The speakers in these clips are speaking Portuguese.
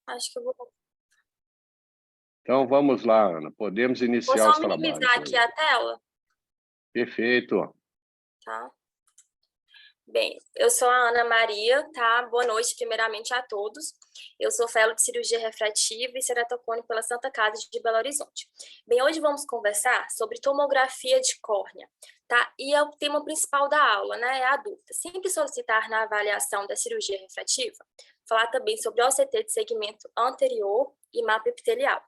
Acho que eu vou... Então, vamos lá, Ana. Podemos Vou iniciar só os trabalhos minimizar aqui aí. a tela, Perfeito. tá? Bem, eu sou a Ana Maria, tá? Boa noite, primeiramente, a todos. Eu sou fellow de cirurgia refrativa e ceratocone pela Santa Casa de Belo Horizonte. Bem, hoje vamos conversar sobre tomografia de córnea, tá? E é o tema principal da aula, né? É a dúvida. Sempre solicitar na avaliação da cirurgia refrativa, falar também sobre OCT de segmento anterior e mapa epitelial.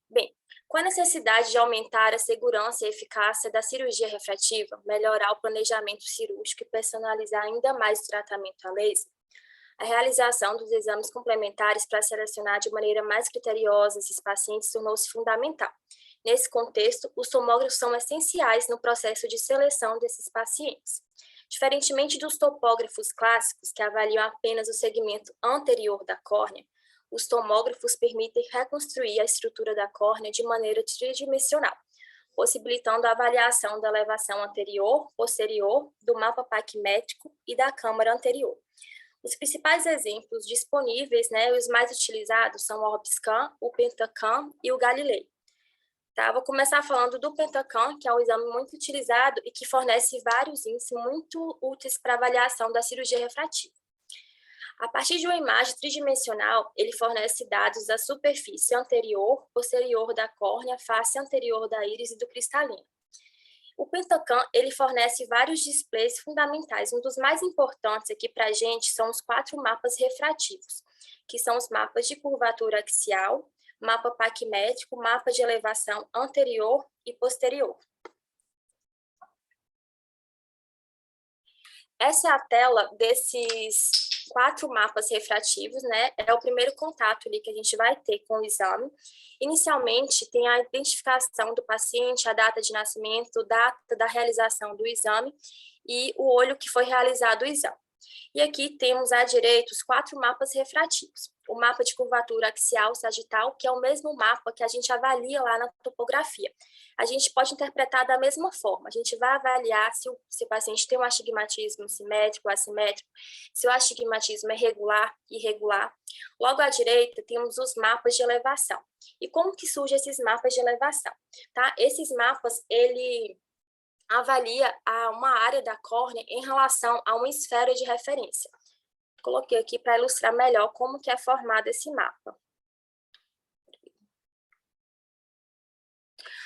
Bem, com a necessidade de aumentar a segurança e eficácia da cirurgia refrativa, melhorar o planejamento cirúrgico e personalizar ainda mais o tratamento a laser, a realização dos exames complementares para selecionar de maneira mais criteriosa esses pacientes tornou-se fundamental. Nesse contexto, os tomógrafos são essenciais no processo de seleção desses pacientes. Diferentemente dos topógrafos clássicos, que avaliam apenas o segmento anterior da córnea, os tomógrafos permitem reconstruir a estrutura da córnea de maneira tridimensional, possibilitando a avaliação da elevação anterior, posterior, do mapa paquimétrico e da câmara anterior. Os principais exemplos disponíveis, né, os mais utilizados são o Orbiscan, o Pentacam e o Galilei. Tá? Vou começar falando do Pentacam, que é um exame muito utilizado e que fornece vários índices muito úteis para avaliação da cirurgia refrativa. A partir de uma imagem tridimensional, ele fornece dados da superfície anterior, posterior da córnea, face anterior da íris e do cristalino. O Pentacam, ele fornece vários displays fundamentais. Um dos mais importantes aqui para a gente são os 4 mapas refrativos, que são os mapas de curvatura axial, mapa paquimétrico, mapa de elevação anterior e posterior. Essa é a tela desses 4 mapas refrativos, né? É o primeiro contato ali que a gente vai ter com o exame. Inicialmente, tem a identificação do paciente, a data de nascimento, data da realização do exame e o olho que foi realizado o exame. E aqui temos à direita os 4 mapas refrativos. O mapa de curvatura axial sagital, que é o mesmo mapa que a gente avalia lá na topografia. A gente pode interpretar da mesma forma. A gente vai avaliar se o paciente tem um astigmatismo simétrico, assimétrico, se o astigmatismo é regular, irregular. Logo à direita, temos os mapas de elevação. E como que surgem esses mapas de elevação? Tá? Esses mapas, ele avalia uma área da córnea em relação a uma esfera de referência. Coloquei aqui para ilustrar melhor como que é formado esse mapa.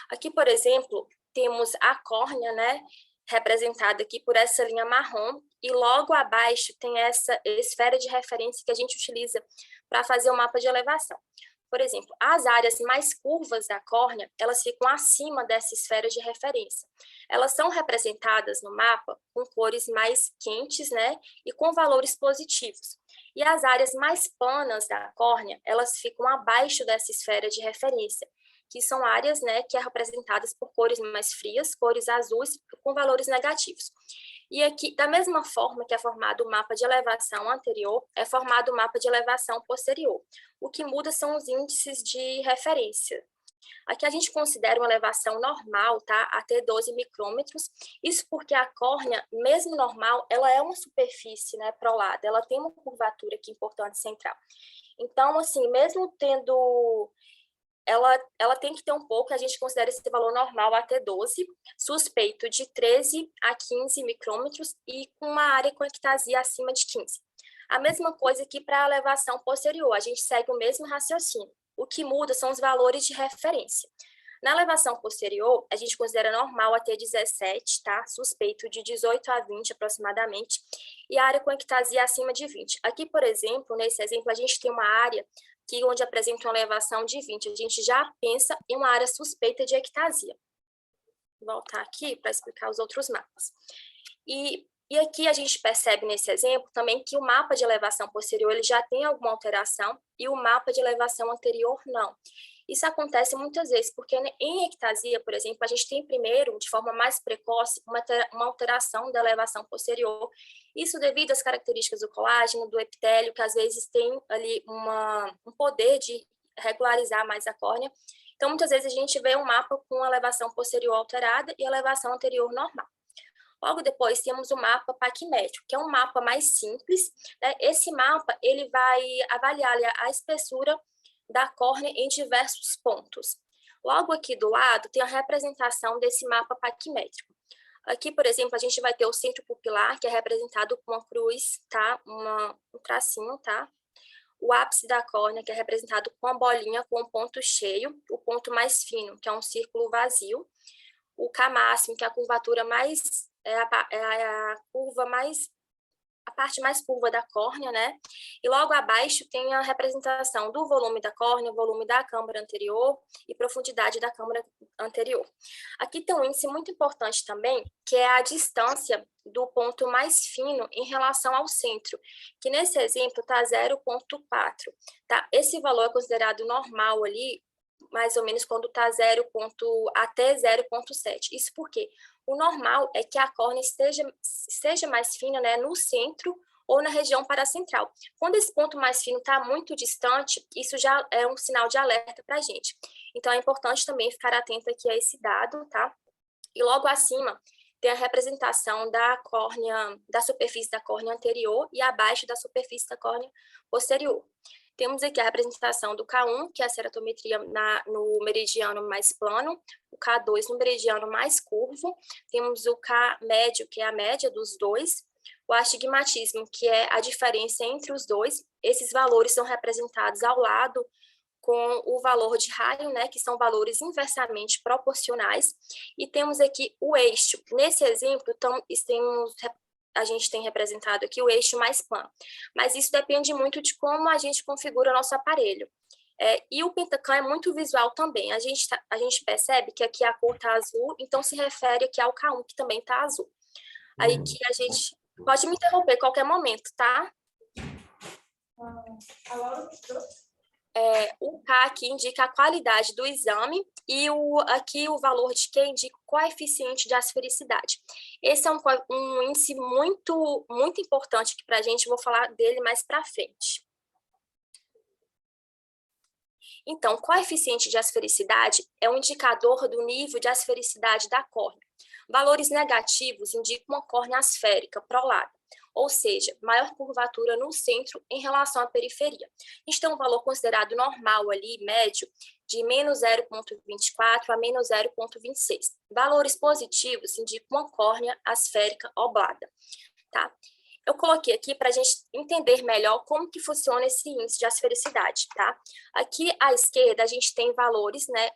Aqui, por exemplo, temos a córnea, né, representada aqui por essa linha marrom, e logo abaixo tem essa esfera de referência que a gente utiliza para fazer o mapa de elevação. Por exemplo, as áreas mais curvas da córnea, elas ficam acima dessa esfera de referência. Elas são representadas no mapa com cores mais quentes, né, e com valores positivos. E as áreas mais planas da córnea, elas ficam abaixo dessa esfera de referência, que são áreas, né, que é representadas por cores mais frias, cores azuis, com valores negativos. E aqui, da mesma forma que é formado o mapa de elevação anterior, é formado o mapa de elevação posterior. O que muda são os índices de referência. Aqui a gente considera uma elevação normal, tá? Até 12 micrômetros. Isso porque a córnea, mesmo normal, ela é uma superfície, né, prolada. Ela tem uma curvatura aqui importante central. Então, assim, mesmo tendo... Ela tem que ter um pouco, a gente considera esse valor normal até 12, suspeito de 13 a 15 micrômetros e com uma área com ectasia acima de 15. A mesma coisa aqui para a elevação posterior, a gente segue o mesmo raciocínio. O que muda são os valores de referência. Na elevação posterior, a gente considera normal até 17, tá? Suspeito de 18 a 20 aproximadamente, e a área com ectasia acima de 20. Aqui, por exemplo, nesse exemplo, a gente tem uma área que onde apresenta uma elevação de 20, a gente já pensa em uma área suspeita de ectasia. Vou voltar aqui para explicar os outros mapas. E aqui a gente percebe nesse exemplo também que o mapa de elevação posterior ele já tem alguma alteração e o mapa de elevação anterior não. Isso acontece muitas vezes, porque em ectasia, por exemplo, a gente tem primeiro, de forma mais precoce, uma alteração da elevação posterior. Isso devido às características do colágeno, do epitélio, que às vezes tem ali um poder de regularizar mais a córnea. Então, muitas vezes a gente vê um mapa com elevação posterior alterada e elevação anterior normal. Logo depois, temos o mapa paquimétrico, que é um mapa mais simples, né? Esse mapa, ele vai avaliar a espessura da córnea em diversos pontos. Logo aqui do lado, tem a representação desse mapa paquimétrico. Aqui, por exemplo, a gente vai ter o centro pupilar, que é representado com uma cruz, tá? Um tracinho, tá? O ápice da córnea, que é representado com uma bolinha com um ponto cheio, o ponto mais fino, que é um círculo vazio, o K máximo, que é a curvatura mais, a parte mais curva da córnea, né? E logo abaixo tem a representação do volume da córnea, volume da câmara anterior e profundidade da câmara anterior. Aqui tem um índice muito importante também, que é a distância do ponto mais fino em relação ao centro, que nesse exemplo está 0,4, tá? Esse valor é considerado normal ali, mais ou menos quando está até 0,7. Isso porque o normal é que a córnea esteja mais fina, né, no centro ou na região paracentral. Quando esse ponto mais fino está muito distante, isso já é um sinal de alerta para a gente. Então, é importante também ficar atento aqui a esse dado, tá? E logo acima tem a representação da córnea, da superfície da córnea anterior e abaixo da superfície da córnea posterior. Temos aqui a representação do K1, que é a ceratometria no meridiano mais plano, o K2 no meridiano mais curvo, temos o K médio, que é a média dos dois, o astigmatismo, que é a diferença entre os dois. Esses valores são representados ao lado com o valor de raio, né, que são valores inversamente proporcionais, e temos aqui o eixo. Nesse exemplo, a gente tem representado aqui o eixo mais plano, mas isso depende muito de como a gente configura o nosso aparelho. E o Pentacam é muito visual também. A gente percebe que aqui a cor está azul, então se refere aqui ao K1, que também está azul. Aí que a gente pode me interromper a qualquer momento, tá? O K aqui indica a qualidade do exame e aqui o valor de Q indica o coeficiente de asfericidade. Esse é um índice muito, muito importante aqui para a gente, vou falar dele mais para frente. Então, o coeficiente de asfericidade é um indicador do nível de asfericidade da córnea. Valores negativos indicam uma córnea asférica, prolada, ou seja, maior curvatura no centro em relação à periferia. A gente tem um valor considerado normal ali, médio, de menos 0,24 a menos 0,26. Valores positivos indicam uma córnea asférica oblada, tá? Eu coloquei aqui para a gente entender melhor como que funciona esse índice de asfericidade, tá? Aqui à esquerda a gente tem valores, né,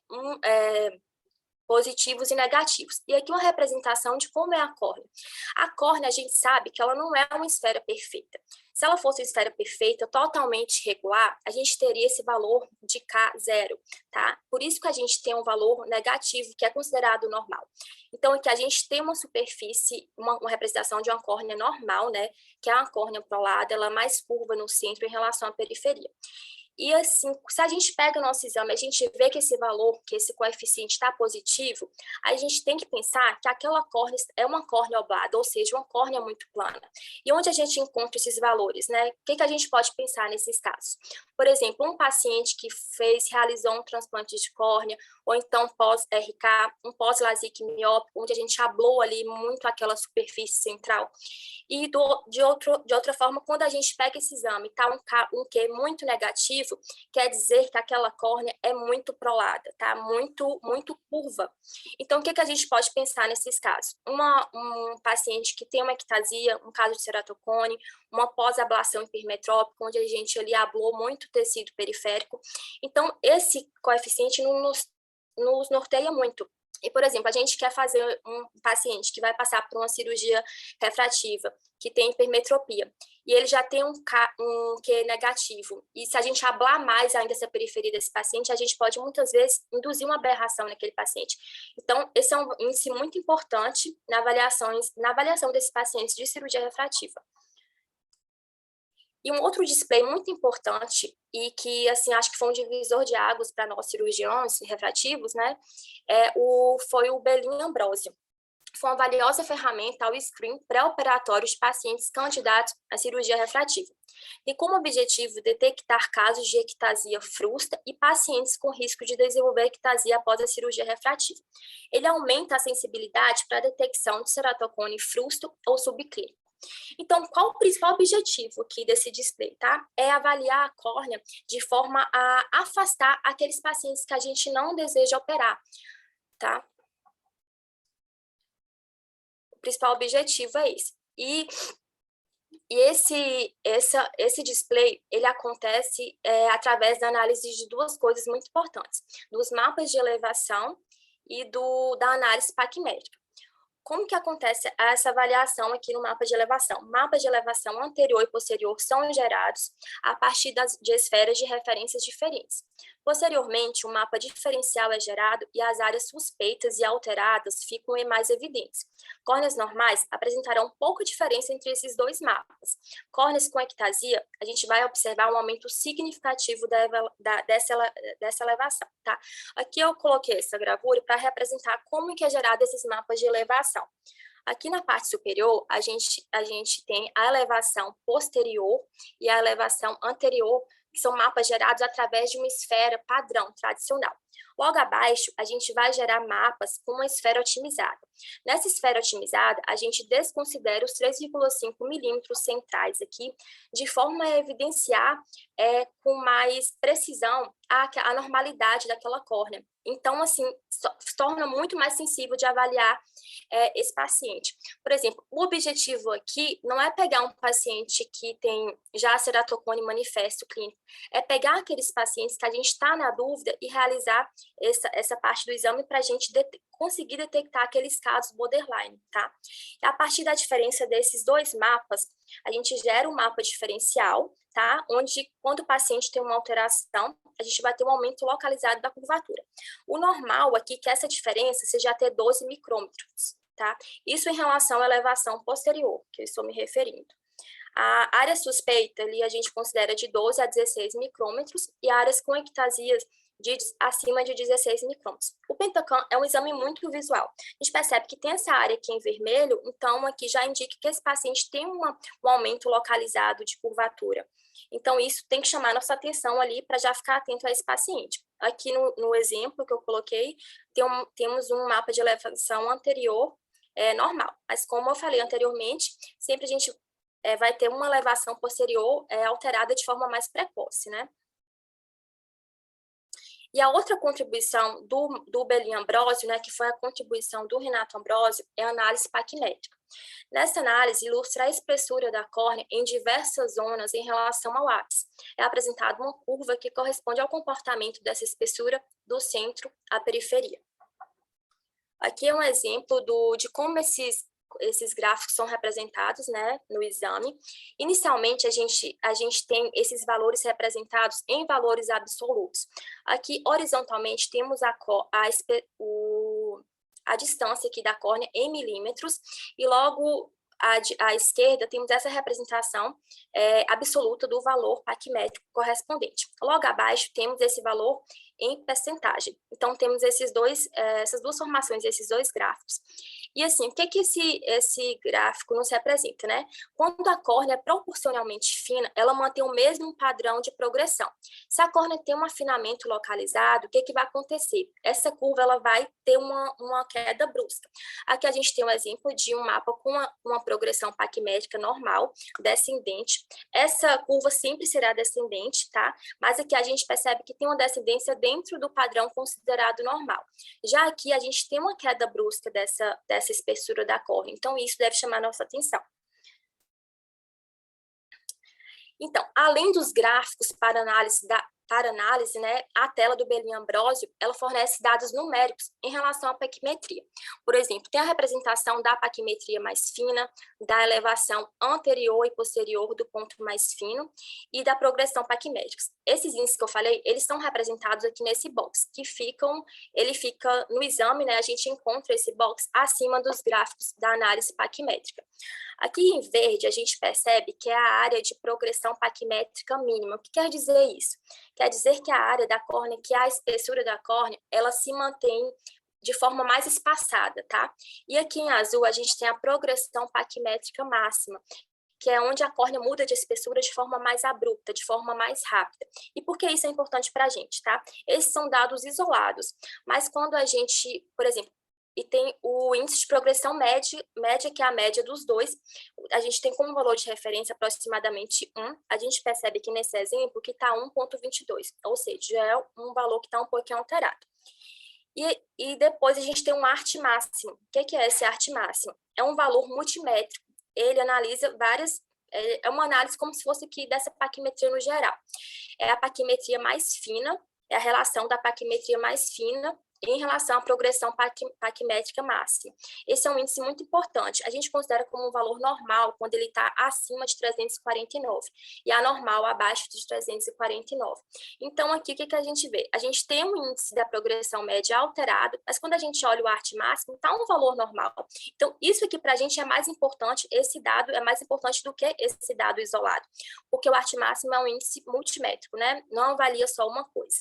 positivos e negativos. E aqui uma representação de como é a córnea. A córnea, a gente sabe que ela não é uma esfera perfeita. Se ela fosse uma esfera perfeita, totalmente regular, a gente teria esse valor de K0, tá? Por isso que a gente tem um valor negativo, que é considerado normal. Então, aqui a gente tem uma superfície, uma representação de uma córnea normal, né? Que é uma córnea prolada, ela é mais curva no centro em relação à periferia. E assim, se a gente pega o nosso exame, a gente vê que esse valor, que esse coeficiente está positivo, a gente tem que pensar que aquela córnea é uma córnea oblada, ou seja, uma córnea muito plana. E onde a gente encontra esses valores, né? O que a gente pode pensar nesses casos? Por exemplo, um paciente que realizou um transplante de córnea, ou então pós-RK, um pós-LASIK miópico, onde a gente ablou ali muito aquela superfície central. E de outra forma, quando a gente pega esse exame, tá um Q muito negativo, quer dizer que aquela córnea é muito prolada, tá? Muito, muito curva. Então, o que a gente pode pensar nesses casos? Um paciente que tem uma ectasia, um caso de ceratocone, uma pós-ablação hipermetrópica, onde a gente ali ablou muito tecido periférico. Então, esse coeficiente nos norteia muito. E, por exemplo, a gente quer fazer um paciente que vai passar por uma cirurgia refrativa, que tem hipermetropia, e ele já tem um Q negativo. E se a gente ablar mais ainda essa periferia desse paciente, a gente pode muitas vezes induzir uma aberração naquele paciente. Então, esse é um índice muito importante na avaliação desses pacientes de cirurgia refrativa. E um outro display muito importante e que, assim, acho que foi um divisor de águas para nós cirurgiões refrativos, né, foi o Belin Ambrosio. foi uma valiosa ferramenta ao screen pré-operatório de pacientes candidatos à cirurgia refrativa. Tem como objetivo detectar casos de ectasia frusta e pacientes com risco de desenvolver ectasia após a cirurgia refrativa. Ele aumenta a sensibilidade para a detecção de ceratocone frusto ou subclínico. Então, qual o principal objetivo aqui desse display, tá? É avaliar a córnea de forma a afastar aqueles pacientes que a gente não deseja operar, tá? O principal objetivo é esse. E esse display, ele acontece através da análise de duas coisas muito importantes, dos mapas de elevação e da análise paquimétrica. Como que acontece essa avaliação aqui no mapa de elevação? Mapas de elevação anterior e posterior são gerados a partir de esferas de referências diferentes. Posteriormente, o mapa diferencial é gerado e as áreas suspeitas e alteradas ficam mais evidentes. Córneas normais apresentarão pouca diferença entre esses dois mapas. Córneas com ectasia, a gente vai observar um aumento significativo dessa elevação, tá? Aqui eu coloquei essa gravura para representar como que é gerado esses mapas de elevação. Aqui na parte superior, a gente tem a elevação posterior e a elevação anterior, que são mapas gerados através de uma esfera padrão tradicional. Logo abaixo, a gente vai gerar mapas com uma esfera otimizada. Nessa esfera otimizada, a gente desconsidera os 3,5 milímetros centrais aqui, de forma a evidenciar com mais precisão a normalidade daquela córnea. Então, assim, se torna muito mais sensível de avaliar esse paciente. Por exemplo, o objetivo aqui não é pegar um paciente que tem já ceratocone manifesto clínico, é pegar aqueles pacientes que a gente está na dúvida e realizar essa parte do exame para a gente conseguir detectar aqueles casos borderline, tá? E a partir da diferença desses dois mapas, a gente gera um mapa diferencial, tá? Onde, quando o paciente tem uma alteração, a gente vai ter um aumento localizado da curvatura. O normal aqui é que essa diferença seja até 12 micrômetros, tá? Isso em relação à elevação posterior, que eu estou me referindo. A área suspeita, ali, a gente considera de 12 a 16 micrômetros e áreas com ectasias acima de 16 micrômetros. O Pentacam é um exame muito visual. A gente percebe que tem essa área aqui em vermelho, então aqui já indica que esse paciente tem um aumento localizado de curvatura. Então, isso tem que chamar nossa atenção ali para já ficar atento a esse paciente. Aqui no exemplo que eu coloquei, temos um mapa de elevação anterior normal. Mas, como eu falei anteriormente, sempre a gente vai ter uma elevação posterior alterada de forma mais precoce, né? E a outra contribuição do Belin Ambrosio, né, que foi a contribuição do Renato Ambrosio, é a análise paquinética. Nessa análise, ilustra a espessura da córnea em diversas zonas em relação ao ápice. É apresentada uma curva que corresponde ao comportamento dessa espessura do centro à periferia. Aqui é um exemplo de como esses gráficos são representados, né, no exame. Inicialmente, a gente tem esses valores representados em valores absolutos. Aqui, horizontalmente, temos a distância aqui da córnea em milímetros, e logo à esquerda temos essa representação absoluta do valor paquimétrico correspondente. Logo abaixo temos esse valor em percentagem. Então, temos essas duas formações, esses dois gráficos. E assim, o que esse gráfico nos representa, né? Quando a córnea é proporcionalmente fina, ela mantém o mesmo padrão de progressão. Se a córnea tem um afinamento localizado, o que vai acontecer? Essa curva ela vai ter uma queda brusca. Aqui a gente tem um exemplo de um mapa com uma progressão paquimétrica normal, descendente. Essa curva sempre será descendente, tá? Mas aqui a gente percebe que tem uma descendência dentro do padrão considerado normal. Já aqui a gente tem uma queda brusca dessa espessura da córnea, então isso deve chamar nossa atenção. Então, além dos gráficos para análise, né, a tela do Belin Ambrosio, ela fornece dados numéricos em relação à paquimetria. Por exemplo, tem a representação da paquimetria mais fina, da elevação anterior e posterior do ponto mais fino e da progressão paquimétrica. Esses índices que eu falei, eles são representados aqui nesse box, ele fica no exame, né, a gente encontra esse box acima dos gráficos da análise paquimétrica. Aqui em verde, a gente percebe que é a área de progressão paquimétrica mínima. O que quer dizer isso? Quer dizer que a área da córnea, que é a espessura da córnea, ela se mantém de forma mais espaçada, tá? E aqui em azul a gente tem a progressão paquimétrica máxima, que é onde a córnea muda de espessura de forma mais abrupta, de forma mais rápida. E por que isso é importante para a gente, tá? Esses são dados isolados, mas quando a gente, por exemplo, e tem o índice de progressão média, que é a média dos dois, a gente tem como valor de referência aproximadamente 1, a gente percebe que nesse exemplo que está 1,22, ou seja, já é um valor que está um pouquinho alterado. E depois a gente tem um ART máximo. O que é esse ART máximo? É um valor multimétrico. Ele analisa várias... É uma análise como se fosse aqui dessa paquimetria no geral. É a paquimetria mais fina, é a relação da paquimetria mais fina em relação à progressão paquimétrica máxima. Esse é um índice muito importante. A gente considera como um valor normal quando ele está acima de 349 e anormal abaixo de 349. Então, aqui, o que a gente vê? A gente tem um índice da progressão média alterado, mas quando a gente olha o ART máximo, está um valor normal. Então, isso aqui para a gente é mais importante, esse dado é mais importante do que esse dado isolado, porque o ART máximo é um índice multimétrico, né? Não avalia só uma coisa.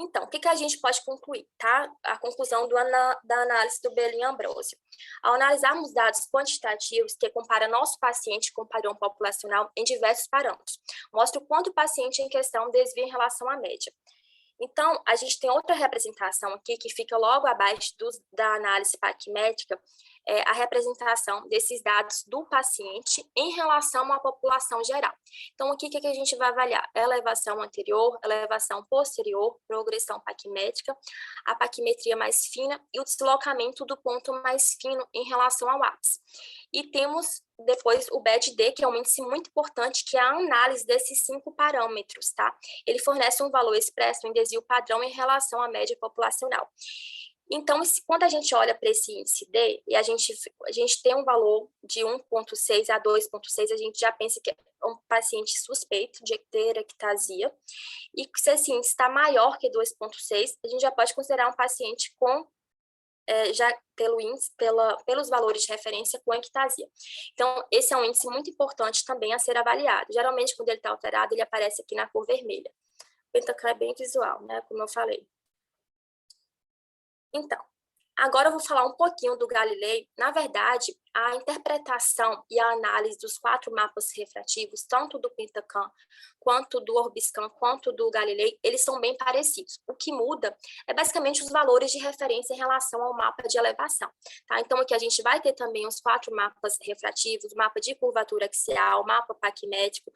Então, o que a gente pode concluir, tá? A conclusão da análise do Belin Ambrosio. Ao analisarmos dados quantitativos que compara nosso paciente com o padrão populacional em diversos parâmetros, mostra o quanto o paciente em questão desvia em relação à média. Então, a gente tem outra representação aqui que fica logo abaixo da análise paquimétrica, a representação desses dados do paciente em relação à população geral. Então, aqui o que a gente vai avaliar? Elevação anterior, elevação posterior, progressão paquimétrica, a paquimetria mais fina e o deslocamento do ponto mais fino em relação ao ápice. E temos depois o BED-D, que é um índice muito importante, que é a análise desses 5 parâmetros, tá? Ele fornece um valor expresso em desvio padrão em relação à média populacional. Então, quando a gente olha para esse índice D, e a gente tem um valor de 1,6 a 2,6, a gente já pensa que é um paciente suspeito de ter ectasia, e se esse índice está maior que 2,6, a gente já pode considerar um paciente com já pelos valores de referência com ectasia. Então, esse é um índice muito importante também a ser avaliado. Geralmente, quando ele está alterado, ele aparece aqui na cor vermelha. O Pentacan é bem visual, né? Como eu falei. Então, agora eu vou falar um pouquinho do Galilei. Na verdade, a interpretação e a análise dos 4 mapas refrativos, tanto do Pentacan, quanto do Orbiscan, quanto do Galilei, eles são bem parecidos. O que muda é basicamente os valores de referência em relação ao mapa de elevação. Tá? Então, aqui a gente vai ter também os 4 mapas refrativos, o mapa de curvatura axial, o mapa paquimétrico,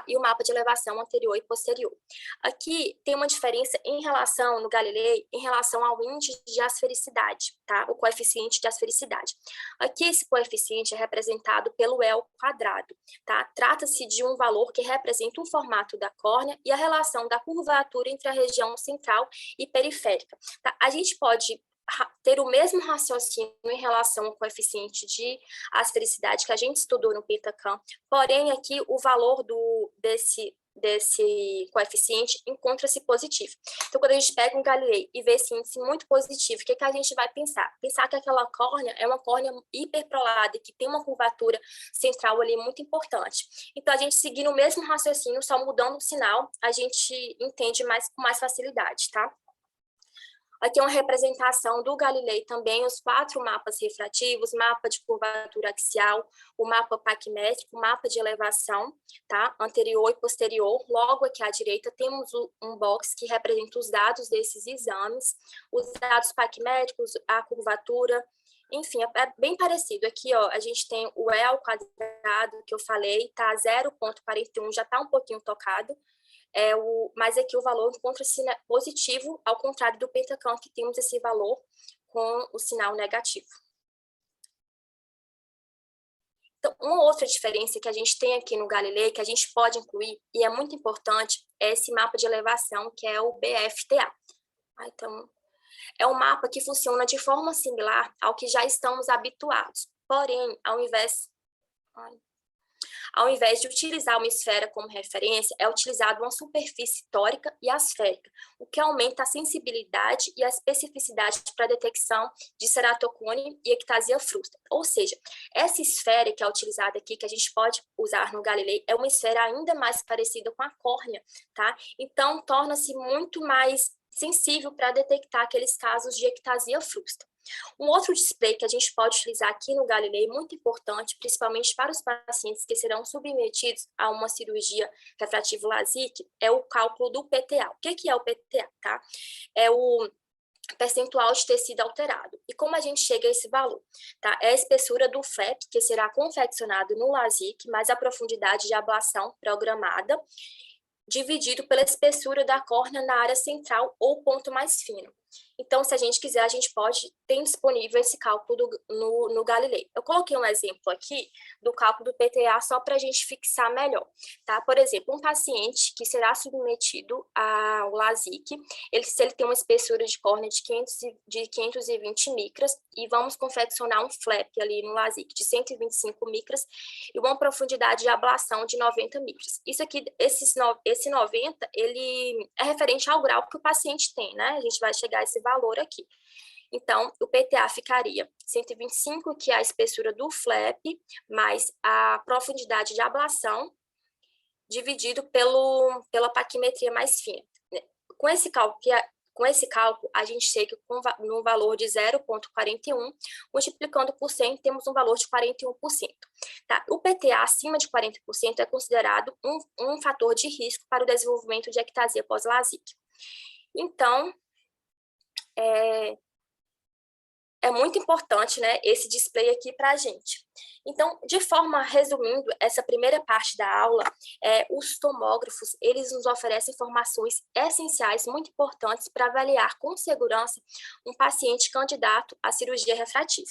e o mapa de elevação anterior e posterior. Aqui tem uma diferença em relação, no Galilei, em relação ao índice de asfericidade, tá? O coeficiente de asfericidade. Aqui esse coeficiente é representado pelo L quadrado, tá? Trata-se de um valor que representa o formato da córnea e a relação da curvatura entre a região central e periférica. Tá? A gente pode ter o mesmo raciocínio em relação ao coeficiente de asfericidade que a gente estudou no Pentacan, porém aqui o valor desse coeficiente encontra-se positivo. Então, quando a gente pega um Galilei e vê esse índice muito positivo, o que a gente vai pensar? Pensar que aquela córnea é uma córnea hiperprolada e que tem uma curvatura central ali muito importante. Então, a gente seguindo o mesmo raciocínio, só mudando o sinal, a gente entende com mais facilidade, tá? Aqui é uma representação do Galilei também, os 4 mapas refrativos, mapa de curvatura axial, o mapa paquimétrico, o mapa de elevação, tá? Anterior e posterior. Logo aqui à direita temos um box que representa os dados desses exames, os dados paquimétricos, a curvatura, enfim, é bem parecido. Aqui, ó, a gente tem o E ao quadrado, que eu falei, tá 0,41, já tá um pouquinho tocado. Mas aqui o valor encontra-se positivo, ao contrário do Pentacan, que temos esse valor com o sinal negativo. Então, uma outra diferença que a gente tem aqui no Galilei, que a gente pode incluir, e é muito importante, é esse mapa de elevação, que é o BFTA. Então, é um mapa que funciona de forma similar ao que já estamos habituados. Porém, ao invés de utilizar uma esfera como referência, é utilizada uma superfície tórica e asférica, o que aumenta a sensibilidade e a especificidade para a detecção de ceratocone e ectasia frustra. Ou seja, essa esfera que é utilizada aqui, que a gente pode usar no Galilei, é uma esfera ainda mais parecida com a córnea, tá? Então, torna-se muito mais sensível para detectar aqueles casos de ectasia frustra. Um outro display que a gente pode utilizar aqui no Galilei, muito importante, principalmente para os pacientes que serão submetidos a uma cirurgia refrativa LASIK, é o cálculo do PTA. O que é o PTA, tá? É o percentual de tecido alterado. E como a gente chega a esse valor? Tá? É a espessura do flap, que será confeccionado no LASIK, mais a profundidade de ablação programada, dividido pela espessura da córnea na área central ou ponto mais fino. Então, se a gente quiser, a gente pode ter disponível esse cálculo no Galilei. Eu coloquei um exemplo aqui do cálculo do PTA só para a gente fixar melhor, tá? Por exemplo, um paciente que será submetido ao LASIK, se ele tem uma espessura de córnea de 520 micras, e vamos confeccionar um flap ali no LASIK de 125 micras e uma profundidade de ablação de 90 micras. Isso aqui, esse 90, ele é referente ao grau que o paciente tem, né? A gente vai chegar a esse valor aqui. Então, o PTA ficaria 125, que é a espessura do flap, mais a profundidade de ablação, dividido pela paquimetria mais fina. Com esse cálculo, a gente chega no valor de 0,41, multiplicando por 100, temos um valor de 41%. Tá? O PTA acima de 40% é considerado um fator de risco para o desenvolvimento de ectasia pós-LASIK. Então, é muito importante, né, esse display aqui para a gente. Então, de forma resumindo, essa primeira parte da aula, os tomógrafos, eles nos oferecem informações essenciais, muito importantes para avaliar com segurança um paciente candidato à cirurgia refrativa.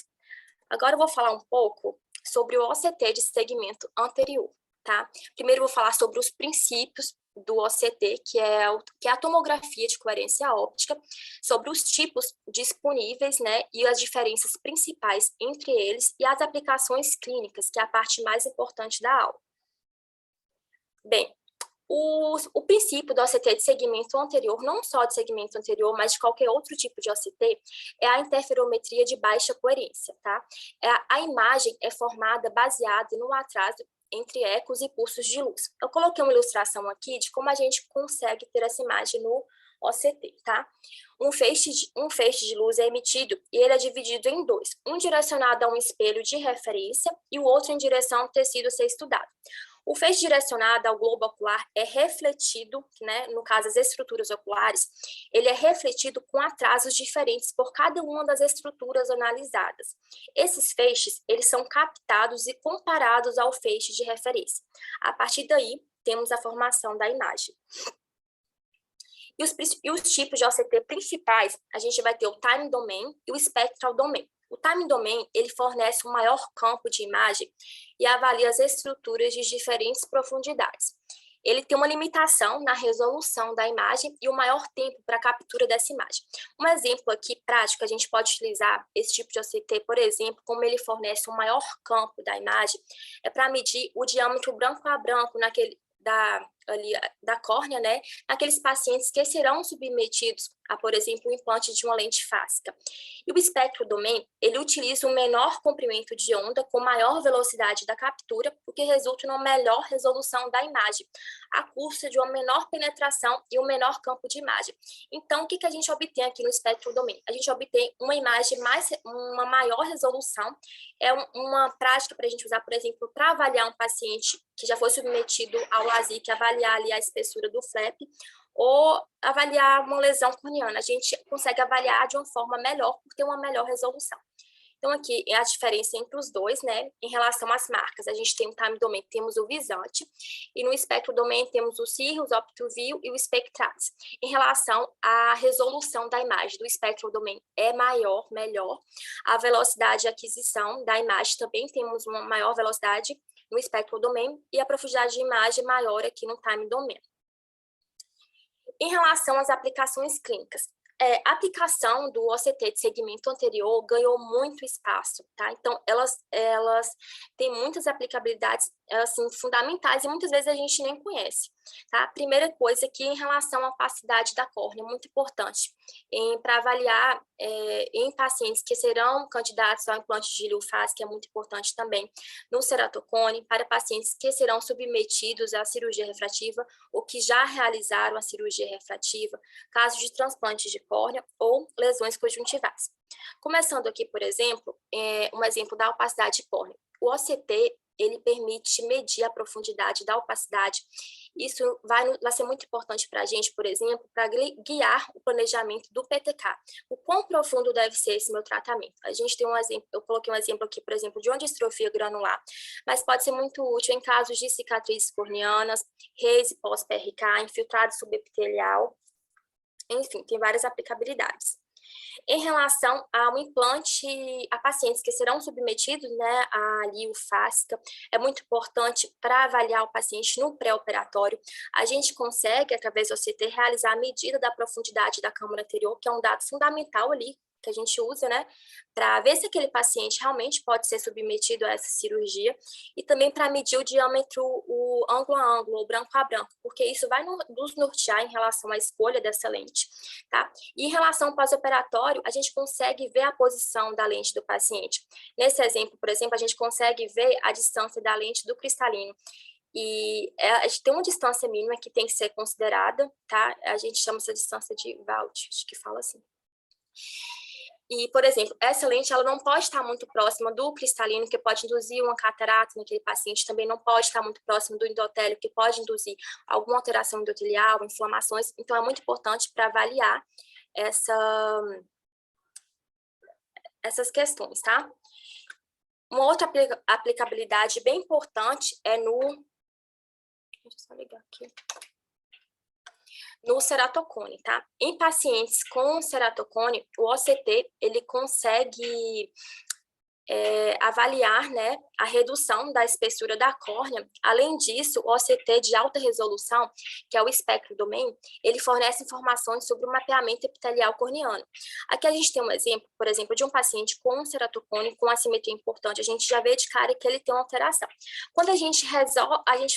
Agora eu vou falar um pouco sobre o OCT de segmento anterior, tá? Primeiro eu vou falar sobre os princípios do OCT, que é a tomografia de coerência óptica, sobre os tipos disponíveis, né, e as diferenças principais entre eles e as aplicações clínicas, que é a parte mais importante da aula. Bem, o princípio do OCT de segmento anterior, não só de segmento anterior, mas de qualquer outro tipo de OCT, é a interferometria de baixa coerência, tá? A imagem é formada baseada no atraso entre ecos e pulsos de luz. Eu coloquei uma ilustração aqui de como a gente consegue ter essa imagem no OCT, tá? Um feixe de luz é emitido e ele é dividido em dois, um direcionado a um espelho de referência e o outro em direção ao tecido a ser estudado. O feixe direcionado ao globo ocular é refletido, né, no caso as estruturas oculares, ele é refletido com atrasos diferentes por cada uma das estruturas analisadas. Esses feixes, eles são captados e comparados ao feixe de referência. A partir daí, temos a formação da imagem. E os tipos de OCT principais, a gente vai ter o Time Domain e o Spectral Domain. O Time Domain, ele fornece um maior campo de imagem e avalia as estruturas de diferentes profundidades. Ele tem uma limitação na resolução da imagem e o maior tempo para a captura dessa imagem. Um exemplo aqui prático, a gente pode utilizar esse tipo de OCT, por exemplo, como ele fornece um maior campo da imagem, é para medir o diâmetro branco a branco da córnea, né, naqueles pacientes que serão submetidos a, por exemplo, o implante de uma lente fásica. E o espectro domain, ele utiliza um menor comprimento de onda com maior velocidade da captura, o que resulta numa melhor resolução da imagem, à custa de uma menor penetração e um menor campo de imagem. Então, o que a gente obtém aqui no espectro domain? A gente obtém uma imagem uma maior resolução, é uma prática para a gente usar, por exemplo, para avaliar um paciente que já foi submetido ao LASIK, avaliar ali a espessura do flap, ou avaliar uma lesão corneana. A gente consegue avaliar de uma forma melhor, por ter uma melhor resolução. Então, aqui é a diferença entre os dois, né? Em relação às marcas, a gente tem o Time Domain, temos o Visante, e no Spectral Domain temos o Sirius, OptoView e o Spectralis. Em relação à resolução da imagem do Spectral Domain é melhor. A velocidade de aquisição da imagem também temos uma maior velocidade no Spectral Domain e a profundidade de imagem maior aqui no Time Domain. Em relação às aplicações clínicas, a aplicação do OCT de segmento anterior ganhou muito espaço, tá? Então, elas têm muitas aplicabilidades assim, fundamentais e muitas vezes a gente nem conhece, tá? Primeira coisa aqui em relação à opacidade da córnea, muito importante, para avaliar em pacientes que serão candidatos ao implante de giliofase, que é muito importante também, no ceratocone, para pacientes que serão submetidos à cirurgia refrativa ou que já realizaram a cirurgia refrativa, casos de transplante de córnea ou lesões conjuntivais. Começando aqui, por exemplo, um exemplo da opacidade de córnea. O OCT, ele permite medir a profundidade da opacidade. Isso vai ser muito importante para a gente, por exemplo, para guiar o planejamento do PTK. O quão profundo deve ser esse meu tratamento? A gente tem um exemplo, eu coloquei um exemplo aqui, por exemplo, de uma distrofia granular, mas pode ser muito útil em casos de cicatrizes corneanas, RASE pós-PRK, infiltrado subepitelial, enfim, tem várias aplicabilidades. Em relação ao implante, a pacientes que serão submetidos, né, à liofásica, é muito importante para avaliar o paciente no pré-operatório. A gente consegue, através do OCT, realizar a medida da profundidade da câmara anterior, que é um dado fundamental ali, que a gente usa, né, para ver se aquele paciente realmente pode ser submetido a essa cirurgia, e também para medir o diâmetro, o ângulo a ângulo, ou branco a branco, porque isso vai nos nortear em relação à escolha dessa lente, tá? E em relação ao pós-operatório, a gente consegue ver a posição da lente do paciente. Nesse exemplo, por exemplo, a gente consegue ver a distância da lente do cristalino. E a gente tem uma distância mínima que tem que ser considerada, tá? A gente chama essa distância de Vaught, acho que fala assim. E, por exemplo, essa lente ela não pode estar muito próxima do cristalino, que pode induzir uma catarata naquele paciente, também não pode estar muito próximo do endotélio, que pode induzir alguma alteração endotelial, inflamações. Então, é muito importante para avaliar essas questões, tá? Uma outra aplicabilidade bem importante é no... Deixa eu só ligar aqui. No ceratocone, tá? Em pacientes com ceratocone, o OCT, ele consegue avaliar, né, a redução da espessura da córnea. Além disso, o OCT de alta resolução, que é o espectro domain, ele fornece informações sobre o mapeamento epitelial corneano. Aqui a gente tem um exemplo, por exemplo, de um paciente com ceratocone com assimetria importante. A gente já vê de cara que ele tem uma alteração. Quando a gente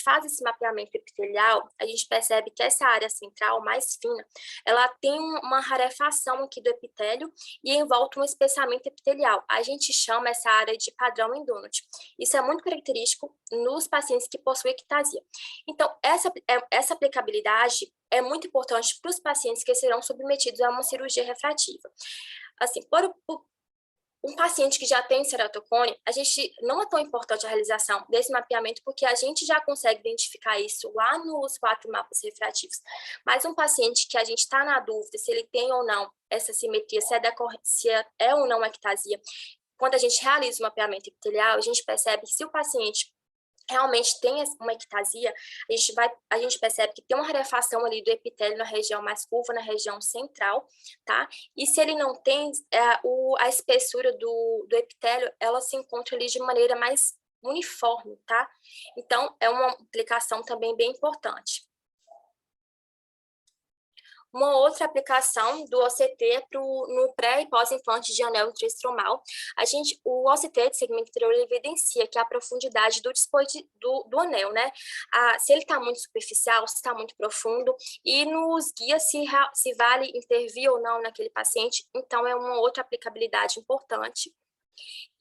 faz esse mapeamento epitelial, a gente percebe que essa área central, mais fina, ela tem uma rarefação aqui do epitélio e envolta um espessamento epitelial. A gente chama essa área de padrão em donut. Isso é muito característico nos pacientes que possuem ectasia. Então, essa aplicabilidade é muito importante para os pacientes que serão submetidos a uma cirurgia refrativa. Assim, um paciente que já tem ceratocone, a gente não é tão importante a realização desse mapeamento, porque a gente já consegue identificar isso lá nos 4 mapas refrativos. Mas um paciente que a gente está na dúvida se ele tem ou não essa simetria, se é ou não uma ectasia, quando a gente realiza o mapeamento epitelial, a gente percebe que se o paciente realmente tem uma ectasia, a gente percebe que tem uma rarefação ali do epitélio na região mais curva, na região central, tá? E se ele não tem, a espessura do epitélio, ela se encontra ali de maneira mais uniforme, tá? Então, é uma aplicação também bem importante. Uma outra aplicação do OCT é no pré e pós-implante de anel intraestromal. O OCT de segmento interior evidencia que a profundidade do anel, né? Se ele está muito superficial, se está muito profundo, e nos guia se vale intervir ou não naquele paciente. Então, é uma outra aplicabilidade importante.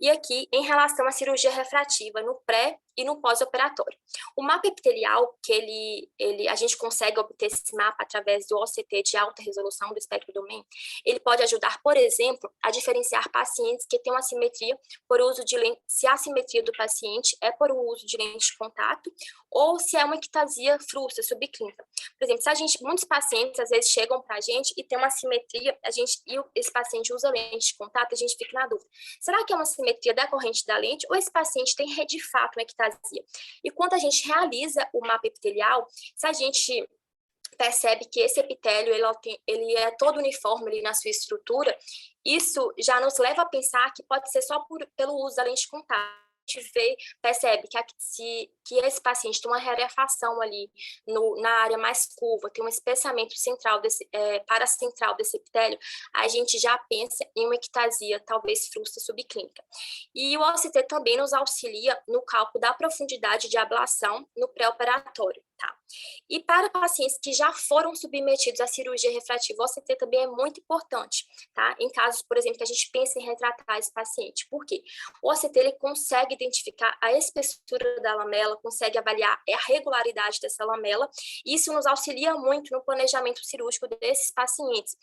E aqui, em relação à cirurgia refrativa, no pré e no pós-operatório. O mapa epitelial, que a gente consegue obter esse mapa através do OCT de alta resolução do espectro domain, ele pode ajudar, por exemplo, a diferenciar pacientes que têm uma assimetria por uso de lente, se a assimetria do paciente é por uso de lente de contato ou se é uma ectasia frustra, subclínica. Por exemplo, muitos pacientes às vezes chegam para a gente e tem uma assimetria, esse paciente usa lente de contato, a gente fica na dúvida. Será que é uma assimetria decorrente da lente ou esse paciente tem de fato uma ectasia? E quando a gente realiza o mapa epitelial, se a gente percebe que esse epitélio ele é todo uniforme ali na sua estrutura, isso já nos leva a pensar que pode ser só pelo uso da lente de contato. percebe que esse paciente tem uma rarefação ali na área mais curva, tem um espessamento central paracentral desse epitélio, a gente já pensa em uma ectasia, talvez frusta subclínica. E o OCT também nos auxilia no cálculo da profundidade de ablação no pré-operatório, tá? E para pacientes que já foram submetidos à cirurgia refrativa, o OCT também é muito importante, tá? Em casos, por exemplo, que a gente pensa em retratar esse paciente. Por quê? O OCT ele consegue identificar a espessura da lamela, consegue avaliar a regularidade dessa lamela, e isso nos auxilia muito no planejamento cirúrgico desses pacientes.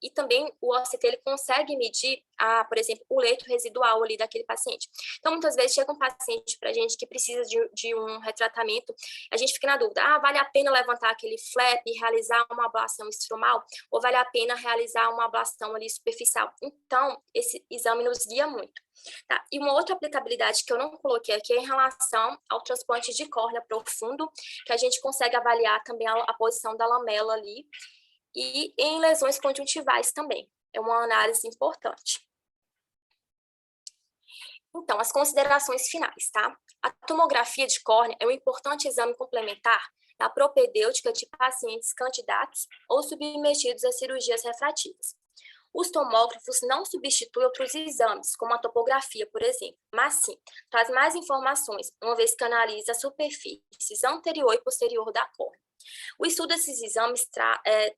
E também o OCT ele consegue medir, por exemplo, o leito residual ali daquele paciente. Então, muitas vezes chega um paciente para a gente que precisa de um retratamento, a gente fica na dúvida, vale a pena levantar aquele flap e realizar uma ablação estromal, ou vale a pena realizar uma ablação ali superficial? Então, esse exame nos guia muito. Tá? E uma outra aplicabilidade que eu não coloquei aqui é em relação ao transplante de córnea profundo, que a gente consegue avaliar também a posição da lamela ali, e em lesões conjuntivais também. É uma análise importante. Então, as considerações finais, tá? A tomografia de córnea é um importante exame complementar da propedêutica de pacientes candidatos ou submetidos a cirurgias refrativas. Os tomógrafos não substituem outros exames, como a topografia, por exemplo, mas sim, traz mais informações, uma vez que analisa as superfícies anterior e posterior da córnea. O estudo desses exames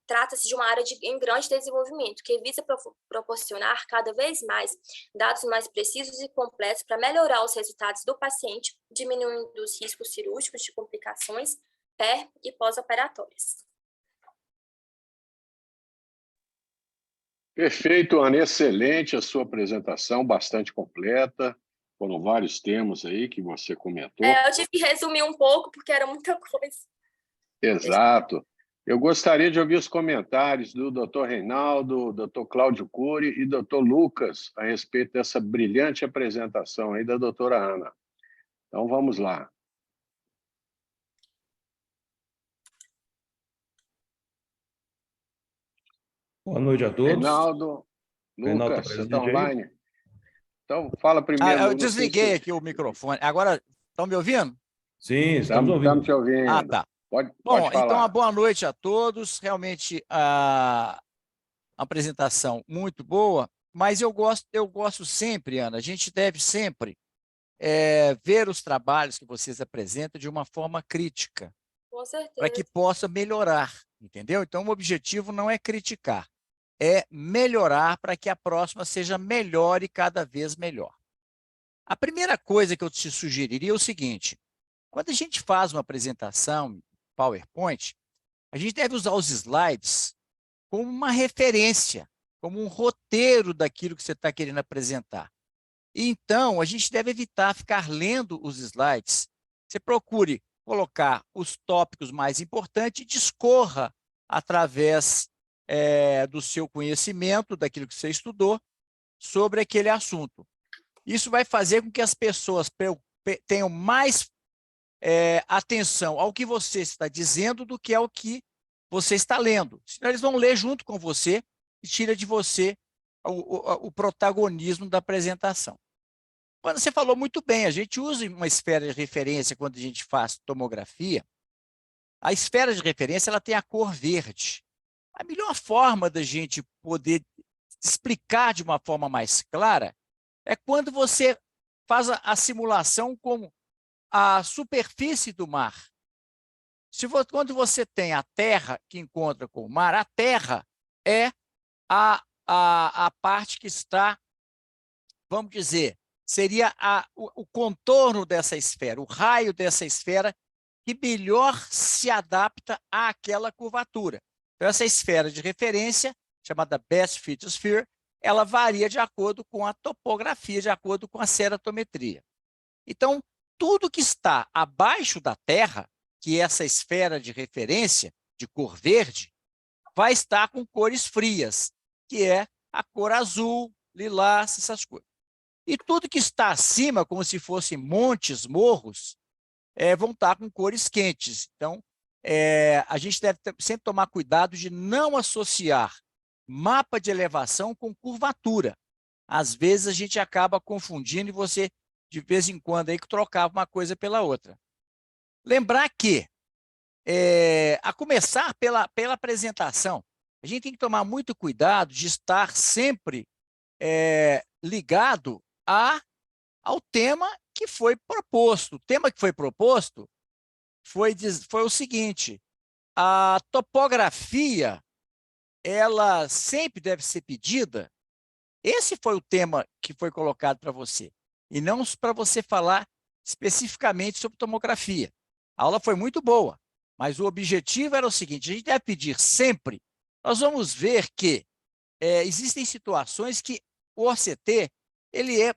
trata-se de uma área em grande desenvolvimento, que visa proporcionar cada vez mais dados mais precisos e completos para melhorar os resultados do paciente, diminuindo os riscos cirúrgicos de complicações pré- e pós-operatórias. Perfeito, Ana. Excelente a sua apresentação, bastante completa. Foram vários termos aí que você comentou. Eu tive que resumir um pouco, porque era muita coisa. Exato. Eu gostaria de ouvir os comentários do Dr. Reinaldo, Dr. Cláudio Cury e Dr. Lucas a respeito dessa brilhante apresentação aí da doutora Ana. Então, vamos lá. Boa noite a todos. Reinaldo, Reinaldo, Lucas, tá você está presente aí? online? Então, fala primeiro. Eu desliguei aqui o microfone. Agora, estão me ouvindo? Sim, estamos ouvindo. Estamos te ouvindo. Tá. Pode Bom, falar. então, uma boa noite a todos. Realmente, a apresentação muito boa, mas eu gosto sempre, Ana, a gente deve sempre ver os trabalhos que vocês apresentam de uma forma crítica, Com certeza. para que possa melhorar, entendeu? Então, o objetivo não é criticar, é melhorar para que a próxima seja melhor e cada vez melhor. A primeira coisa que eu te sugeriria é o seguinte: quando a gente faz uma apresentação PowerPoint, a gente deve usar os slides como uma referência, como um roteiro daquilo que você está querendo apresentar. Então, a gente deve evitar ficar lendo os slides. Você procure colocar os tópicos mais importantes e discorra através do seu conhecimento, daquilo que você estudou, sobre aquele assunto. Isso vai fazer com que as pessoas tenham mais atenção ao que você está dizendo do que ao que você está lendo. Senão eles vão ler junto com você e tira de você o protagonismo da apresentação. Quando você falou muito bem, a gente usa uma esfera de referência quando a gente faz tomografia. A esfera de referência ela tem a cor verde. A melhor forma da gente poder explicar de uma forma mais clara é quando você faz a simulação com a superfície do mar. Quando você tem a terra que encontra com o mar, a terra é a parte que está, vamos dizer, seria o contorno dessa esfera, o raio dessa esfera que melhor se adapta àquela curvatura. Então, essa esfera de referência, chamada Best Fit Sphere, ela varia de acordo com a topografia, de acordo com a ceratometria. Então, tudo que está abaixo da Terra, que é essa esfera de referência de cor verde, vai estar com cores frias, que é a cor azul, lilás, essas coisas. E tudo que está acima, como se fossem montes, morros, vão estar com cores quentes. Então, a gente deve sempre tomar cuidado de não associar mapa de elevação com curvatura. Às vezes, a gente acaba confundindo e você de vez em quando aí que trocava uma coisa pela outra. Lembrar que, a começar pela apresentação, a gente tem que tomar muito cuidado de estar sempre ligado ao tema que foi proposto. O tema que foi proposto foi o seguinte: a topografia, ela sempre deve ser pedida. Esse foi o tema que foi colocado para você, e não para você falar especificamente sobre tomografia. A aula foi muito boa, mas o objetivo era o seguinte: a gente deve pedir sempre. Nós vamos ver que existem situações que o OCT ele é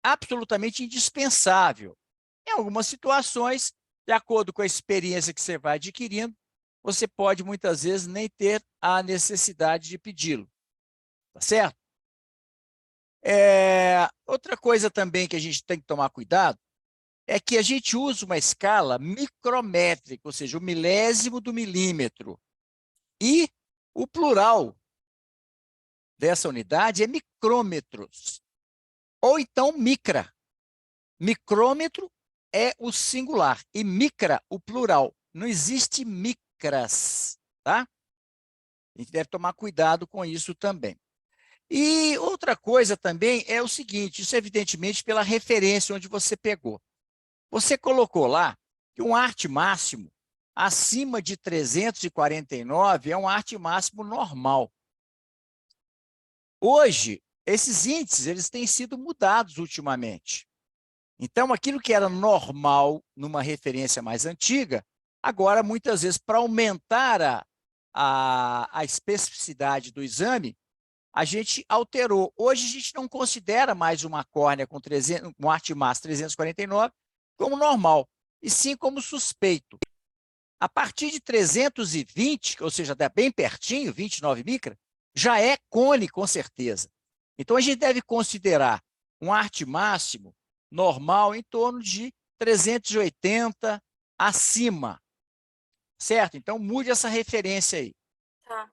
absolutamente indispensável. Em algumas situações, de acordo com a experiência que você vai adquirindo, você pode muitas vezes nem ter a necessidade de pedi-lo. Tá certo? Outra coisa também que a gente tem que tomar cuidado é que a gente usa uma escala micrométrica, ou seja, o milésimo do milímetro. E o plural dessa unidade é micrômetros, ou então micra. Micrômetro é o singular e micra o plural. Não existe micras, tá? A gente deve tomar cuidado com isso também. E outra coisa também é o seguinte: isso evidentemente pela referência onde você pegou. Você colocou lá que um arte máximo acima de 349 é um arte máximo normal. Hoje, esses índices eles têm sido mudados ultimamente. Então, aquilo que era normal numa referência mais antiga, agora, muitas vezes, para aumentar a especificidade do exame, a gente alterou. Hoje, a gente não considera mais uma córnea com um arte máximo 349 como normal, e sim como suspeito. A partir de 320, ou seja, bem pertinho, 29 micra, já é cone, com certeza. Então, a gente deve considerar um arte máximo normal em torno de 380 acima, certo? Então, mude essa referência aí. Tá.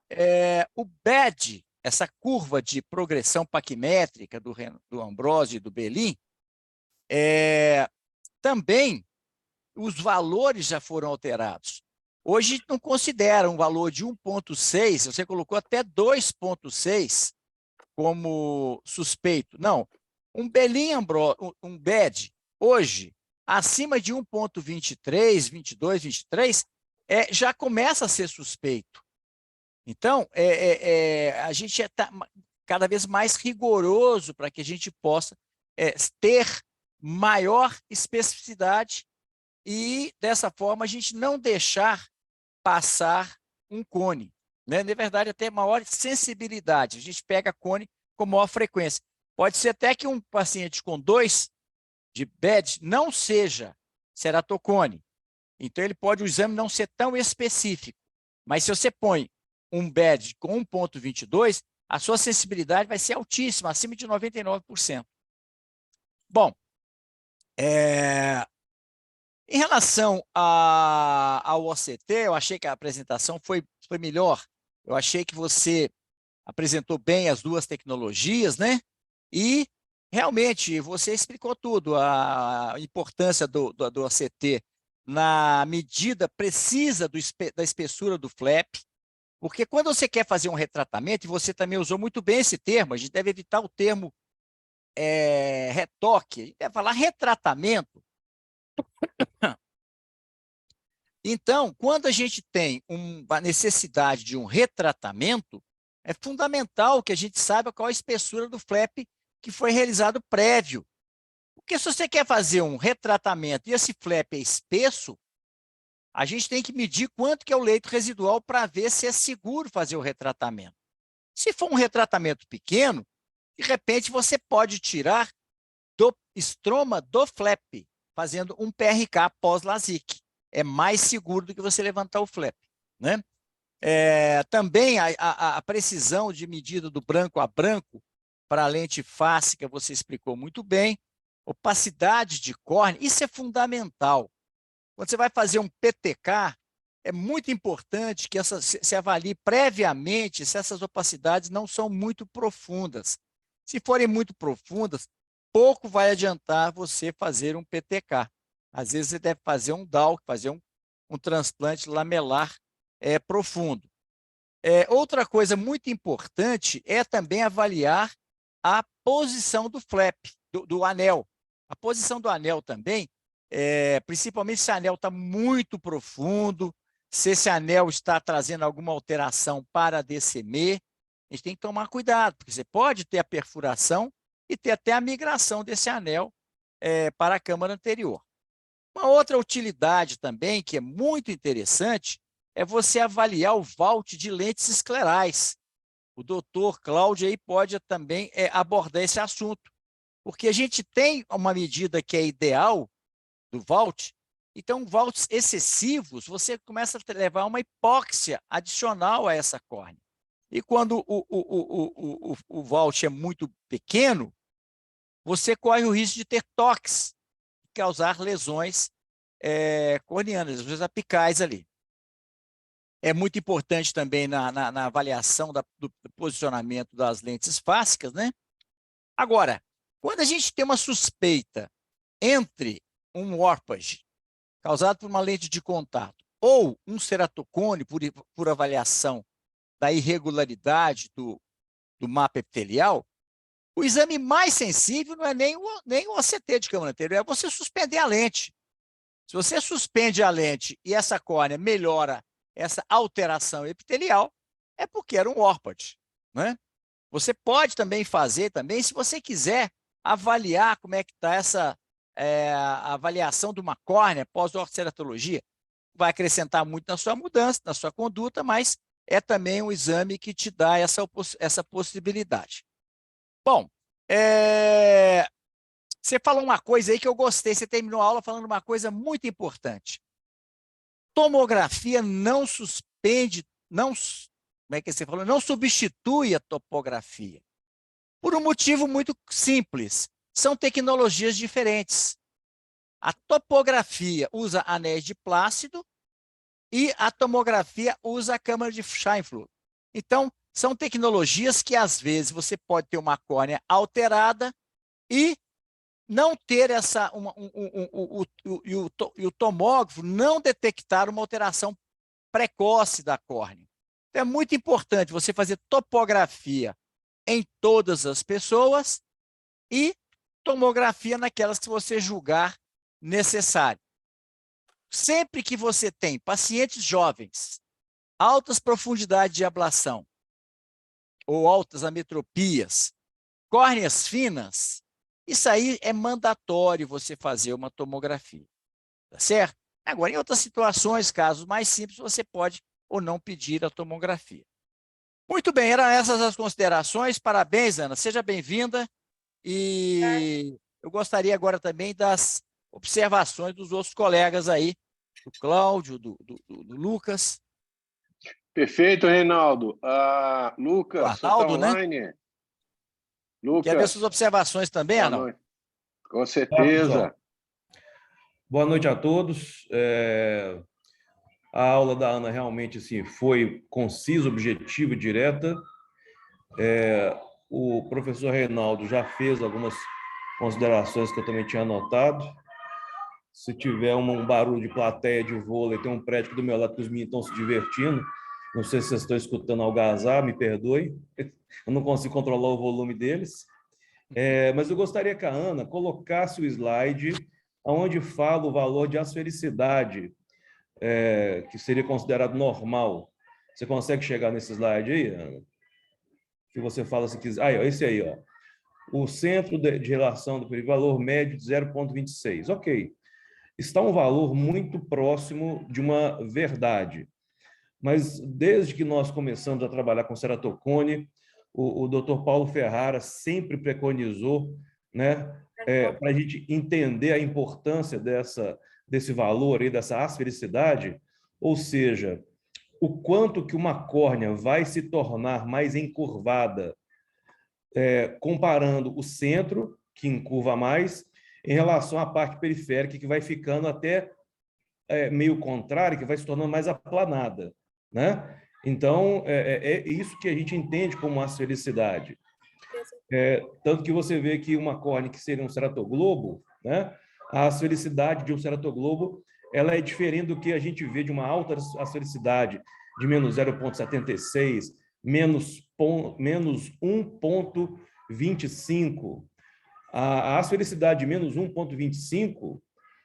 O BED, essa curva de progressão paquimétrica do Ambrosio e do Belin, também os valores já foram alterados. Hoje não considera um valor de 1,6, você colocou até 2,6 como suspeito. Não, um Belin um BED, hoje, acima de 1,23, 22, 23, já começa a ser suspeito. Então, a gente está cada vez mais rigoroso para que a gente possa ter maior especificidade e, dessa forma, a gente não deixar passar um cone. Né? Na verdade, até maior sensibilidade. A gente pega cone com maior frequência. Pode ser até que um paciente com 2 de BED não seja ceratocone. Então, o exame não ser tão específico. Mas se você põe um BED com 1,22, a sua sensibilidade vai ser altíssima, acima de 99%. Bom, em relação ao OCT, eu achei que a apresentação foi melhor. Eu achei que você apresentou bem as duas tecnologias, né? E, realmente, você explicou tudo, a importância do OCT na medida precisa da espessura do flap, porque quando você quer fazer um retratamento, e você também usou muito bem esse termo, a gente deve evitar o termo retoque, a gente deve falar retratamento. Então, quando a gente tem a necessidade de um retratamento, é fundamental que a gente saiba qual a espessura do flap que foi realizado prévio. Porque se você quer fazer um retratamento e esse flap é espesso, a gente tem que medir quanto que é o leito residual para ver se é seguro fazer o retratamento. Se for um retratamento pequeno, de repente você pode tirar do estroma do flap, fazendo um PRK pós-LASIK. É mais seguro do que você levantar o flap. Né? Também a precisão de medida do branco a branco para a lente fásica, você explicou muito bem. Opacidade de córnea, isso é fundamental. Quando você vai fazer um PTK, é muito importante que se avalie previamente se essas opacidades não são muito profundas. Se forem muito profundas, pouco vai adiantar você fazer um PTK. Às vezes você deve fazer um DALC, fazer um transplante lamelar profundo. Outra coisa muito importante é também avaliar a posição do flap, do anel. A posição do anel também, principalmente se o anel está muito profundo, se esse anel está trazendo alguma alteração para a DCM, a gente tem que tomar cuidado, porque você pode ter a perfuração e ter até a migração desse anel para a câmara anterior. Uma outra utilidade também, que é muito interessante, é você avaliar o vault de lentes esclerais. O doutor Cláudio aí pode também abordar esse assunto, porque a gente tem uma medida que é ideal do vault, então vaults excessivos, você começa a levar uma hipóxia adicional a essa córnea. E quando o vault é muito pequeno, você corre o risco de ter toques, causar lesões corneanas, lesões apicais ali. É muito importante também na avaliação do posicionamento das lentes fásicas, né? Agora, quando a gente tem uma suspeita entre um warpage causado por uma lente de contato ou um ceratocone por avaliação da irregularidade do mapa epitelial, o exame mais sensível não é nem o OCT de câmara anterior, é você suspender a lente. Se você suspende a lente e essa córnea melhora essa alteração epitelial, é porque era um warpage, né? Você pode também fazer, se você quiser, avaliar como é que está essa a avaliação de uma córnea pós-ortoceratologia. Vai acrescentar muito na sua mudança, na sua conduta, mas é também um exame que te dá essa possibilidade. Bom, você falou uma coisa aí que eu gostei, você terminou a aula falando uma coisa muito importante. Tomografia não suspende, como é que você falou? Não substitui a topografia. Por um motivo muito simples. São tecnologias diferentes. A topografia usa anéis de Plácido e a tomografia usa a câmara de Scheimpflug. Então, são tecnologias que, às vezes, você pode ter uma córnea alterada e não ter o tomógrafo não detectar uma alteração precoce da córnea. Então, é muito importante você fazer topografia em todas as pessoas e tomografia naquelas que você julgar necessário. Sempre que você tem pacientes jovens, altas profundidades de ablação ou altas ametropias, córneas finas, isso aí é mandatório você fazer uma tomografia, tá certo? Agora, em outras situações, casos mais simples, você pode ou não pedir a tomografia. Muito bem, eram essas as considerações. Parabéns, Ana, seja bem-vinda. E eu gostaria agora também das observações dos outros colegas aí, do Cláudio, do Lucas. Perfeito, Reinaldo. Lucas, você está Arnaldo, né? online? Lucas. Quer ver suas observações também, Arnaldo? Com certeza. Boa noite a todos. A aula da Ana realmente assim, foi concisa, objetiva e direta. O professor Reinaldo já fez algumas considerações que eu também tinha anotado. Se tiver um barulho de plateia de vôlei, tem um prédio aqui do meu lado que os meninos estão se divertindo. Não sei se vocês estão escutando algazar, me perdoe. Eu não consigo controlar o volume deles. Mas eu gostaria que a Ana colocasse o slide onde fala o valor de asfericidade, que seria considerado normal. Você consegue chegar nesse slide aí, Ana? Que você fala se quiser. Ó, esse aí, ó. O centro de relação do valor médio de 0,26. Ok. Está um valor muito próximo de uma verdade. Mas desde que nós começamos a trabalhar com ceratocone, o Dr. Paulo Ferrara sempre preconizou, né, para a gente entender a importância desse valor aí, dessa asfericidade, ou seja, o quanto que uma córnea vai se tornar mais encurvada, comparando o centro, que encurva mais, em relação à parte periférica, que vai ficando até meio contrária, que vai se tornando mais aplanada, né? Então, é isso que a gente entende como asfericidade. Tanto que você vê que uma córnea que seria um ceratoglobo, né, a asfericidade de um ceratoglobo ela é diferente do que a gente vê de uma alta asfericidade de menos 0,76, menos 1,25. A asfericidade de menos 1,25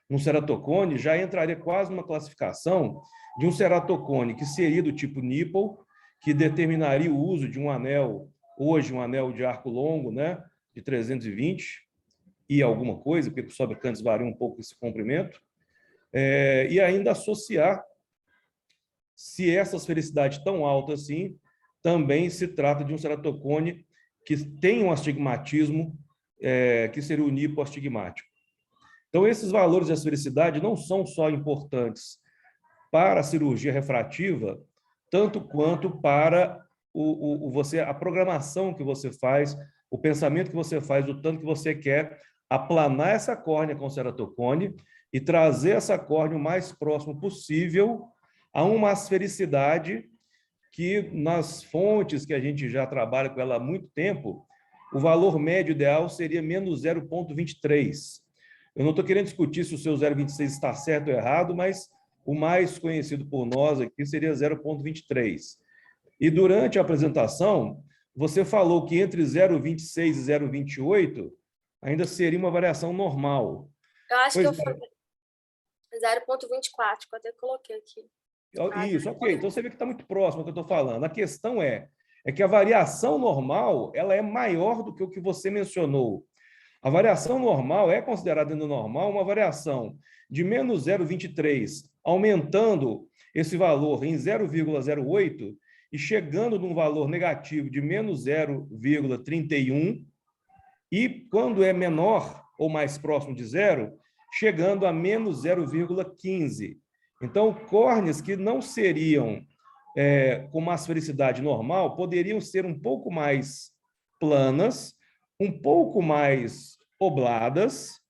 no ceratocone já entraria quase numa classificação de um ceratocone que seria do tipo nipple, que determinaria o uso de um anel, hoje um anel de arco longo, né, de 320 e alguma coisa, porque os fabricantes variam um pouco esse comprimento, e ainda associar se essa asfericidade tão alta assim, também se trata de um ceratocone que tem um astigmatismo, que seria o nipoastigmático. Então, esses valores de asfericidade não são só importantes para a cirurgia refrativa, tanto quanto para a programação que você faz, o pensamento que você faz, o tanto que você quer aplanar essa córnea com ceratocone e trazer essa córnea o mais próximo possível a uma asfericidade que, nas fontes que a gente já trabalha com ela há muito tempo, o valor médio ideal seria menos 0,23. Eu não estou querendo discutir se o seu 0,26 está certo ou errado, mas o mais conhecido por nós aqui seria 0,23. E durante a apresentação, você falou que entre 0,26 e 0,28 ainda seria uma variação normal. Eu acho que eu falei 0,24, que eu até coloquei aqui. Isso, ok. Então você vê que está muito próximo do que eu estou falando. A questão é que a variação normal ela é maior do que o que você mencionou. A variação normal é considerada no normal uma variação de menos 0,23, aumentando esse valor em 0,08 e chegando num valor negativo de menos 0,31, e quando é menor ou mais próximo de zero, chegando a menos 0,15. Então, córneas que não seriam com uma asfericidade normal poderiam ser um pouco mais planas, um pouco mais obladas,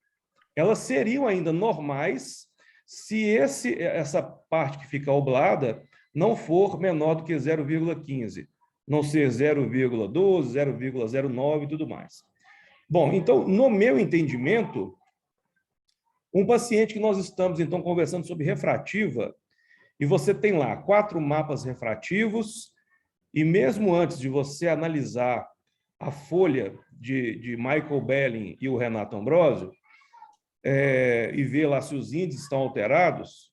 elas seriam ainda normais se essa parte que fica oblada não for menor do que 0,15, não ser 0,12, 0,09 e tudo mais. Bom, então, no meu entendimento, um paciente que nós estamos, então, conversando sobre refrativa, e você tem lá 4 mapas refrativos, e mesmo antes de você analisar a folha de Michael Belling e o Renato Ambrosio, e ver lá se os índices estão alterados,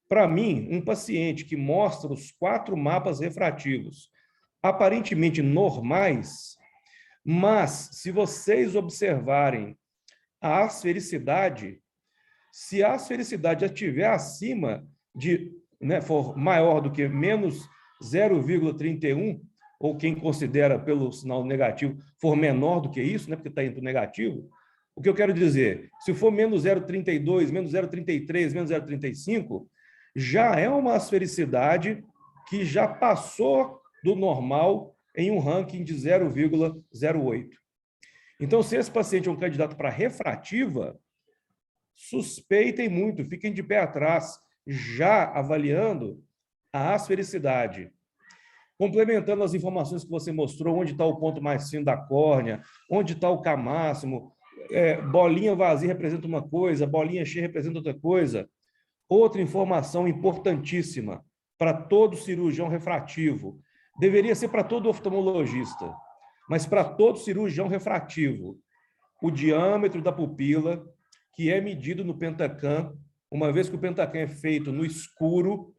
para mim, um paciente que mostra os 4 mapas refrativos aparentemente normais, mas se vocês observarem a asfericidade, se a asfericidade já estiver acima de, for maior do que menos 0,31, ou quem considera pelo sinal negativo for menor do que isso, porque está indo negativo, o que eu quero dizer, se for menos 0,32, menos 0,33, menos 0,35, já é uma asfericidade que já passou do normal em um ranking de 0,08. Então, se esse paciente é um candidato para refrativa, suspeitem muito, fiquem de pé atrás, já avaliando a asfericidade. Complementando as informações que você mostrou, onde está o ponto mais fino da córnea, onde está o K máximo, bolinha vazia representa uma coisa, bolinha cheia representa outra coisa. Outra informação importantíssima para todo cirurgião refrativo, deveria ser para todo oftalmologista, mas para todo cirurgião refrativo, o diâmetro da pupila, que é medido no Pentacam, uma vez que o Pentacam é feito no escuro,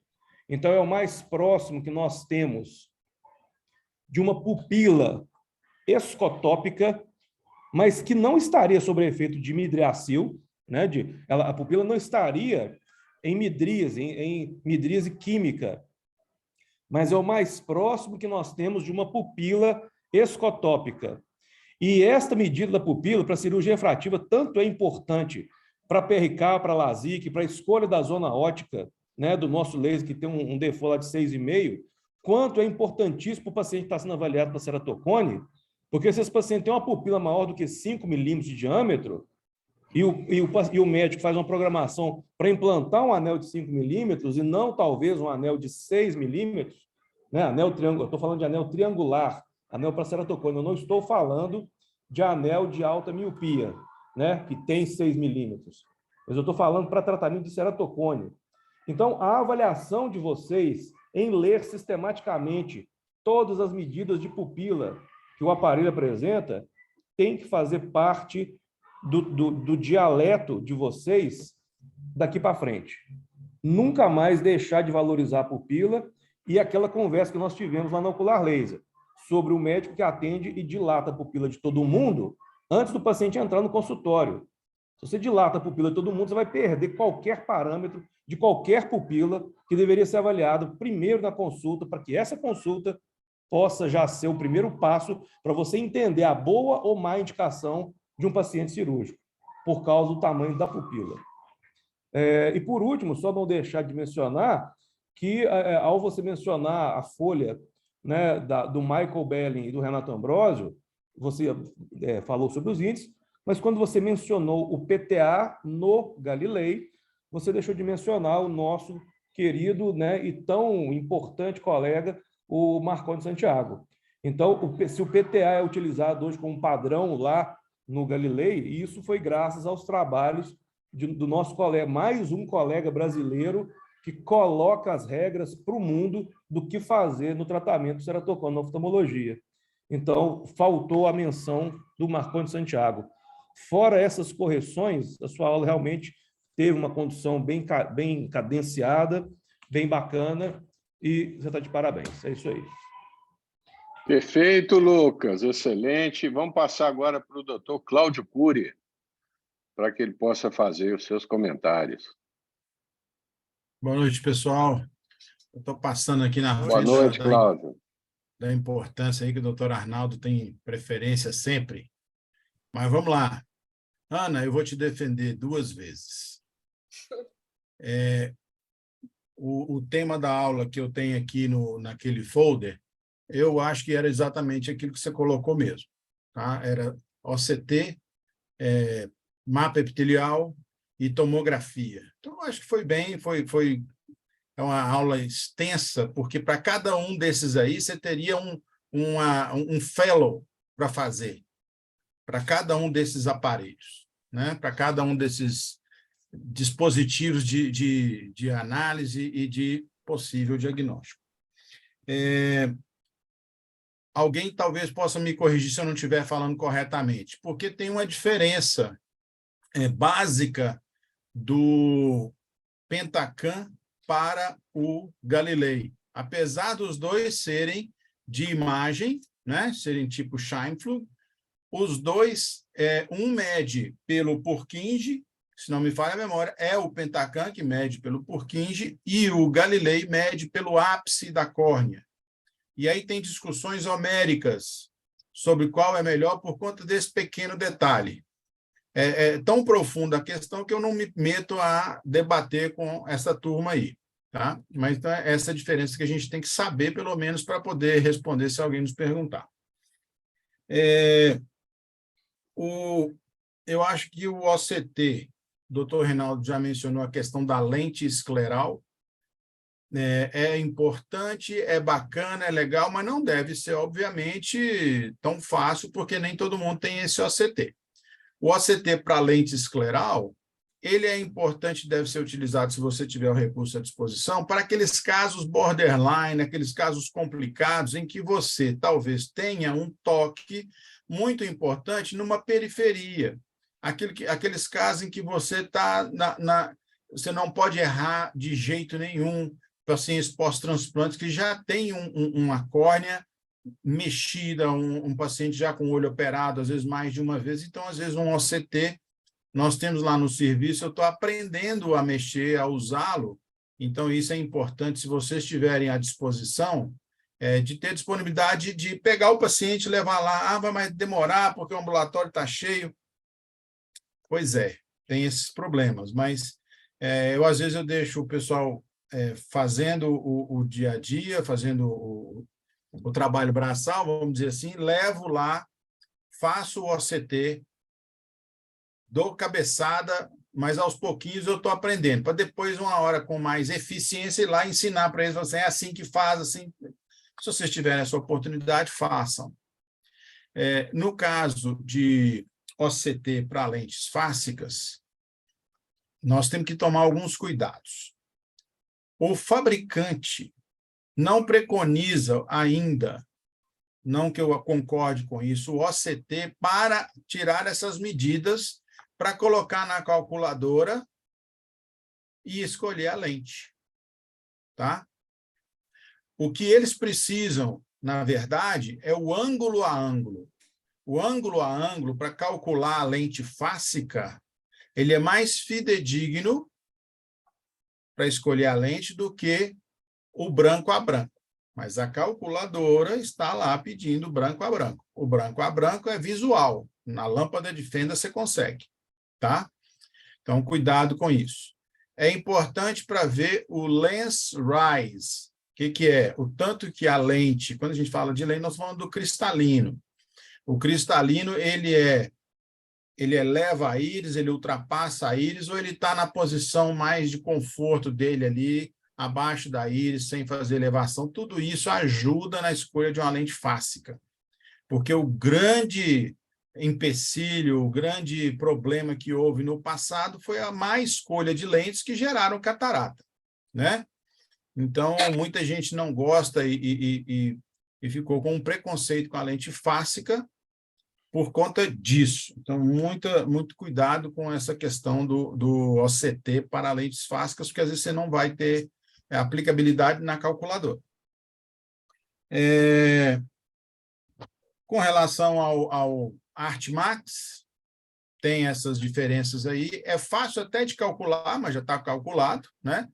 então é o mais próximo que nós temos de uma pupila escotópica, mas que não estaria sob efeito de midriacil, a pupila não estaria em midríase química, mas é o mais próximo que nós temos de uma pupila escotópica. E esta medida da pupila para a cirurgia refrativa tanto é importante para PRK, para LASIK, para a escolha da zona ótica, do nosso laser, que tem um default lá de 6,5, quanto é importantíssimo para o paciente estar sendo avaliado para ceratocone, porque se esse paciente tem uma pupila maior do que 5 milímetros de diâmetro, e o médico faz uma programação para implantar um anel de 5 milímetros e não talvez um anel de 6 milímetros, anel triangular, estou falando de anel triangular, anel para ceratocone. Eu não estou falando de anel de alta miopia, né, que tem 6 milímetros. Mas eu estou falando para tratamento de ceratocone. Então, a avaliação de vocês em ler sistematicamente todas as medidas de pupila que o aparelho apresenta tem que fazer parte do dialeto de vocês daqui para frente. Nunca mais deixar de valorizar a pupila e aquela conversa que nós tivemos lá no Ocular Laser, sobre o médico que atende e dilata a pupila de todo mundo antes do paciente entrar no consultório. Se você dilata a pupila de todo mundo, você vai perder qualquer parâmetro de qualquer pupila que deveria ser avaliado primeiro na consulta, para que essa consulta possa já ser o primeiro passo para você entender a boa ou má indicação de um paciente cirúrgico, por causa do tamanho da pupila. E, por último, só não deixar de mencionar que, ao você mencionar a folha, né, do Michael Belling e do Renato Ambrosio, você falou sobre os índices, mas quando você mencionou o PTA no Galilei, você deixou de mencionar o nosso querido, né, e tão importante colega, o Marconi Santiago. Então, se o PTA é utilizado hoje como padrão lá no Galilei, isso foi graças aos trabalhos do nosso colega, mais um colega brasileiro que coloca as regras para o mundo do que fazer no tratamento de ceratocone na oftalmologia. Então, faltou a menção do Marconi Santiago. Fora essas correções, a sua aula realmente teve uma condução bem cadenciada, bem bacana, e você está de parabéns. É isso aí. Perfeito, Lucas. Excelente. Vamos passar agora para o doutor Cláudio Cury, para que ele possa fazer os seus comentários. Boa noite, pessoal. Eu estou passando aqui na frente. Boa noite, Cláudio. Da importância aí que o doutor Arnaldo tem preferência sempre. Mas vamos lá. Ana, eu vou te defender 2 vezes. O tema da aula que eu tenho aqui naquele folder, eu acho que era exatamente aquilo que você colocou mesmo. Tá? Era OCT, mapa epitelial e tomografia. Então, eu acho que foi bem, é uma aula extensa, porque para cada um desses aí, você teria um fellow para fazer, para cada um desses aparelhos, né? Para cada um desses dispositivos de análise e de possível diagnóstico. Alguém talvez possa me corrigir se eu não estiver falando corretamente, porque tem uma diferença básica do Pentacam para o Galilei. Apesar dos dois serem de imagem, né, serem tipo Scheimpflug, os dois, um mede pelo Purkinje, se não me falha a memória, é o Pentacam que mede pelo Purkinje e o Galilei mede pelo ápice da córnea. E aí tem discussões homéricas sobre qual é melhor por conta desse pequeno detalhe. É tão profunda a questão que eu não me meto a debater com essa turma aí. Tá? Mas então, essa é a diferença que a gente tem que saber, pelo menos, para poder responder se alguém nos perguntar. Eu acho que o OCT, o doutor Reinaldo já mencionou a questão da lente escleral, é importante, é bacana, é legal, mas não deve ser, obviamente, tão fácil, porque nem todo mundo tem esse OCT. O OCT para lente escleral, ele é importante, deve ser utilizado se você tiver o recurso à disposição, para aqueles casos borderline, aqueles casos complicados em que você talvez tenha um toque muito importante numa periferia. Aqueles casos em que você está você não pode errar de jeito nenhum, pacientes pós-transplantes que já têm uma córnea mexida, um paciente já com o olho operado, às vezes mais de uma vez, então, às vezes, um OCT, nós temos lá no serviço, eu estou aprendendo a mexer, a usá-lo, então isso é importante, se vocês estiverem à disposição, de ter disponibilidade de pegar o paciente, levar lá, vai mais demorar porque o ambulatório está cheio. Pois é, tem esses problemas, mas às vezes eu deixo o pessoal fazendo o dia a dia, fazendo o trabalho braçal, vamos dizer assim, levo lá, faço o OCT, dou cabeçada, mas aos pouquinhos eu estou aprendendo, para depois, uma hora com mais eficiência, ir lá ensinar para eles, assim, é assim que faz, assim. Se vocês tiverem essa oportunidade, façam. No caso de OCT para lentes fásicas, nós temos que tomar alguns cuidados. O fabricante não preconiza ainda, não que eu concorde com isso, o OCT para tirar essas medidas para colocar na calculadora e escolher a lente. Tá? O que eles precisam, na verdade, é o ângulo a ângulo. O ângulo a ângulo, para calcular a lente fásica, ele é mais fidedigno para escolher a lente do que o branco a branco. Mas a calculadora está lá pedindo branco a branco. O branco a branco é visual. Na lâmpada de fenda você consegue. Tá? Então, cuidado com isso. É importante para ver o lens rise. O que é? O tanto que a lente, quando a gente fala de lente, nós falamos do cristalino. O cristalino, ele eleva a íris, ele ultrapassa a íris, ou ele está na posição mais de conforto dele ali, abaixo da íris, sem fazer elevação. Tudo isso ajuda na escolha de uma lente fásica. Porque o grande empecilho, o grande problema que houve no passado foi a má escolha de lentes que geraram catarata, né? Então, muita gente não gosta e ficou com um preconceito com a lente fásica por conta disso. Então, muito cuidado com essa questão do OCT para lentes fásicas, porque às vezes você não vai ter aplicabilidade na calculadora. Com relação ao Artmax, tem essas diferenças aí. É fácil até de calcular, mas já está calculado, né?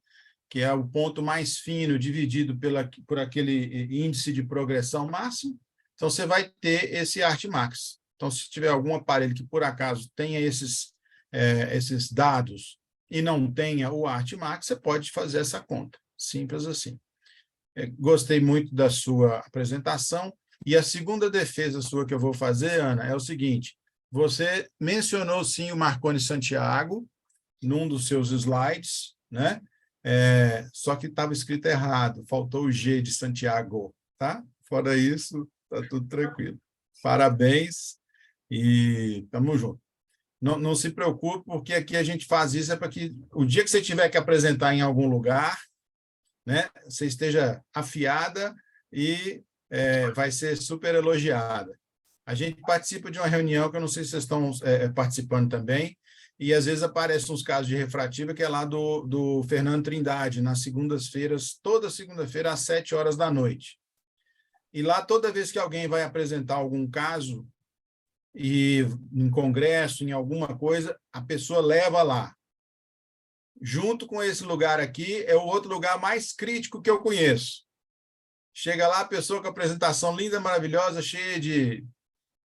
Que é o ponto mais fino dividido por aquele índice de progressão máximo. Então, você vai ter esse Artmax. Então, se tiver algum aparelho que, por acaso, tenha esses dados e não tenha o Artmax, você pode fazer essa conta. Simples assim. Gostei muito da sua apresentação. E a segunda defesa sua que eu vou fazer, Ana, é o seguinte. Você mencionou, sim, o Marconi Santiago num dos seus slides, né? Só que estava escrito errado. Faltou o G de Santiago, tá? Fora isso, está tudo tranquilo. Parabéns e estamos juntos. Não se preocupe, porque aqui a gente faz isso para que o dia que você tiver que apresentar em algum lugar, né, você esteja afiada e vai ser super elogiada. A gente participa de uma reunião, que eu não sei se vocês estão participando também, e às vezes aparecem uns casos de refrativa, que é lá do Fernando Trindade, nas segundas-feiras, toda segunda-feira, às 7h da noite. E lá, toda vez que alguém vai apresentar algum caso, e em congresso, em alguma coisa, a pessoa leva lá. Junto com esse lugar aqui, é o outro lugar mais crítico que eu conheço. Chega lá, a pessoa com a apresentação linda, maravilhosa, cheia de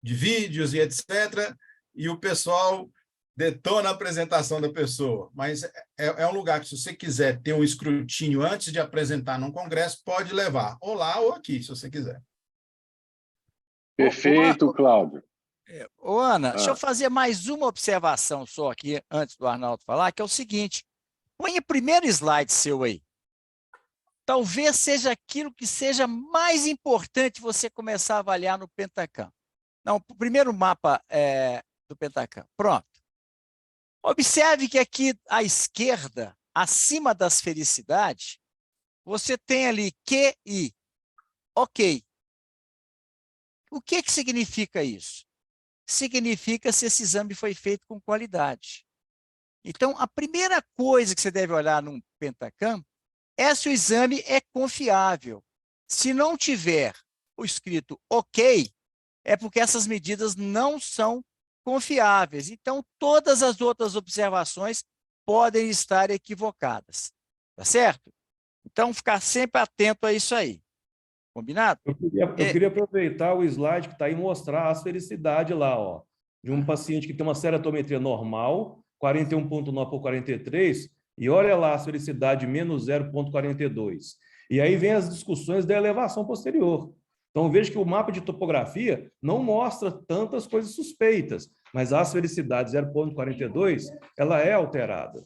vídeos e etc., e o pessoal detona a apresentação da pessoa. Mas é um lugar que, se você quiser ter um escrutínio antes de apresentar num congresso, pode levar, ou lá ou aqui, se você quiser. Perfeito, Cláudio. Ana, deixa eu fazer mais uma observação só aqui, antes do Arnaldo falar, que é o seguinte. Põe o primeiro slide seu aí. Talvez seja aquilo que seja mais importante você começar a avaliar no Pentacam. Não, o primeiro mapa do Pentacam. Pronto. Observe que aqui à esquerda, acima das felicidades, você tem ali QI. Ok. O que significa isso? Significa se esse exame foi feito com qualidade. Então, a primeira coisa que você deve olhar num Pentacam é se o exame é confiável. Se não tiver o escrito OK, é porque essas medidas não são confiáveis. Então, todas as outras observações podem estar equivocadas. Tá certo? Então, ficar sempre atento a isso aí. Combinado? Eu queria aproveitar o slide que está aí e mostrar as felicidades lá, ó, de um paciente que tem uma seratometria normal, 41,9 por 43, e olha lá a felicidade menos 0,42. E aí vem as discussões da elevação posterior. Então, veja que o mapa de topografia não mostra tantas coisas suspeitas, mas a felicidade 0,42, ela é alterada.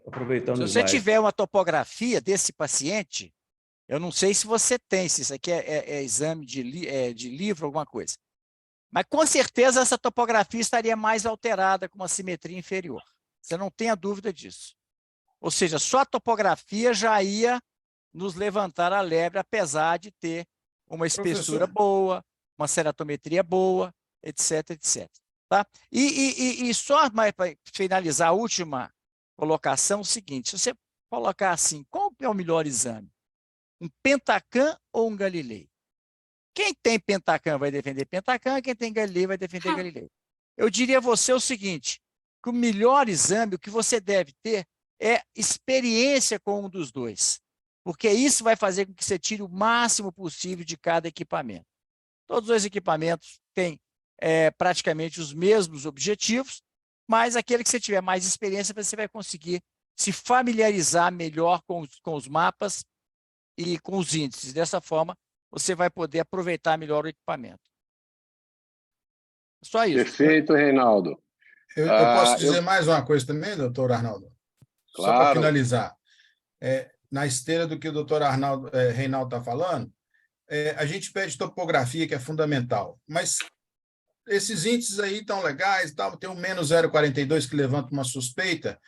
Aproveitando Se o você slide. tiver uma topografia desse paciente, Eu não sei se você tem, se isso aqui é exame de livro, alguma coisa. Mas, com certeza, essa topografia estaria mais alterada, com uma simetria inferior. Você não tenha dúvida disso. Ou seja, só a topografia já ia nos levantar a lebre, apesar de ter uma espessura Professor, boa, uma ceratometria boa, etc, etc. Tá? E só para finalizar a última colocação, o seguinte, se você colocar assim, qual é o melhor exame? Um Pentacam ou um Galilei? Quem tem Pentacam vai defender Pentacam, quem tem Galilei vai defender Galilei. Eu diria a você o seguinte, que o melhor exame, o que você deve ter, é experiência com um dos dois, porque isso vai fazer com que você tire o máximo possível de cada equipamento. Todos os equipamentos têm praticamente os mesmos objetivos, mas aquele que você tiver mais experiência, você vai conseguir se familiarizar melhor com os mapas e com os índices. Dessa forma, você vai poder aproveitar melhor o equipamento. Só isso. Perfeito, Reinaldo. eu posso dizer mais uma coisa também, doutor Arnaldo? Só para Claro. finalizar. Na esteira do que o doutor Reinaldo está falando, a gente pede topografia, que é fundamental, mas esses índices aí estão legais, tem um menos 0,42 que levanta uma suspeita,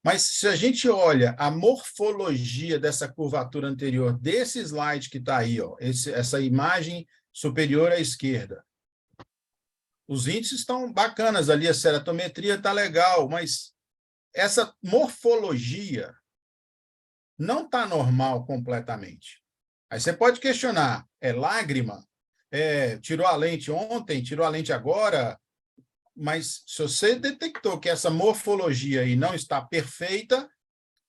mas se a gente olha a morfologia dessa curvatura anterior, desse slide que está aí, ó, essa imagem superior à esquerda, os índices estão bacanas ali, a ceratometria está legal, mas essa morfologia não está normal completamente. Aí você pode questionar, é lágrima? Tirou a lente ontem, tirou a lente agora? Mas se você detectou que essa morfologia aí não está perfeita,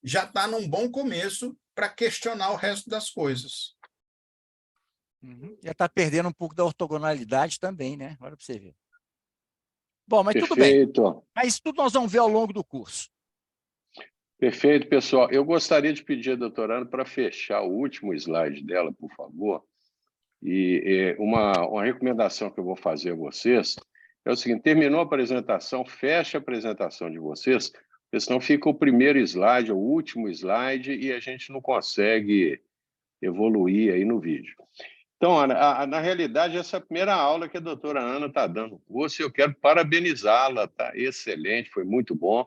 já está num bom começo para questionar o resto das coisas. Já está perdendo um pouco da ortogonalidade também, né? Olha para você ver. Bom, mas tudo bem. Perfeito. Mas tudo nós vamos ver ao longo do curso. Perfeito, pessoal. Eu gostaria de pedir a doutora Ana para fechar o último slide dela, por favor. E uma recomendação que eu vou fazer a vocês é o seguinte: terminou a apresentação, fecha a apresentação de vocês, porque senão fica o primeiro slide, o último slide, e a gente não consegue evoluir aí no vídeo. Então, Ana, na realidade, essa é a primeira aula que a doutora Ana está dando no curso, e eu quero parabenizá-la, está excelente, foi muito bom.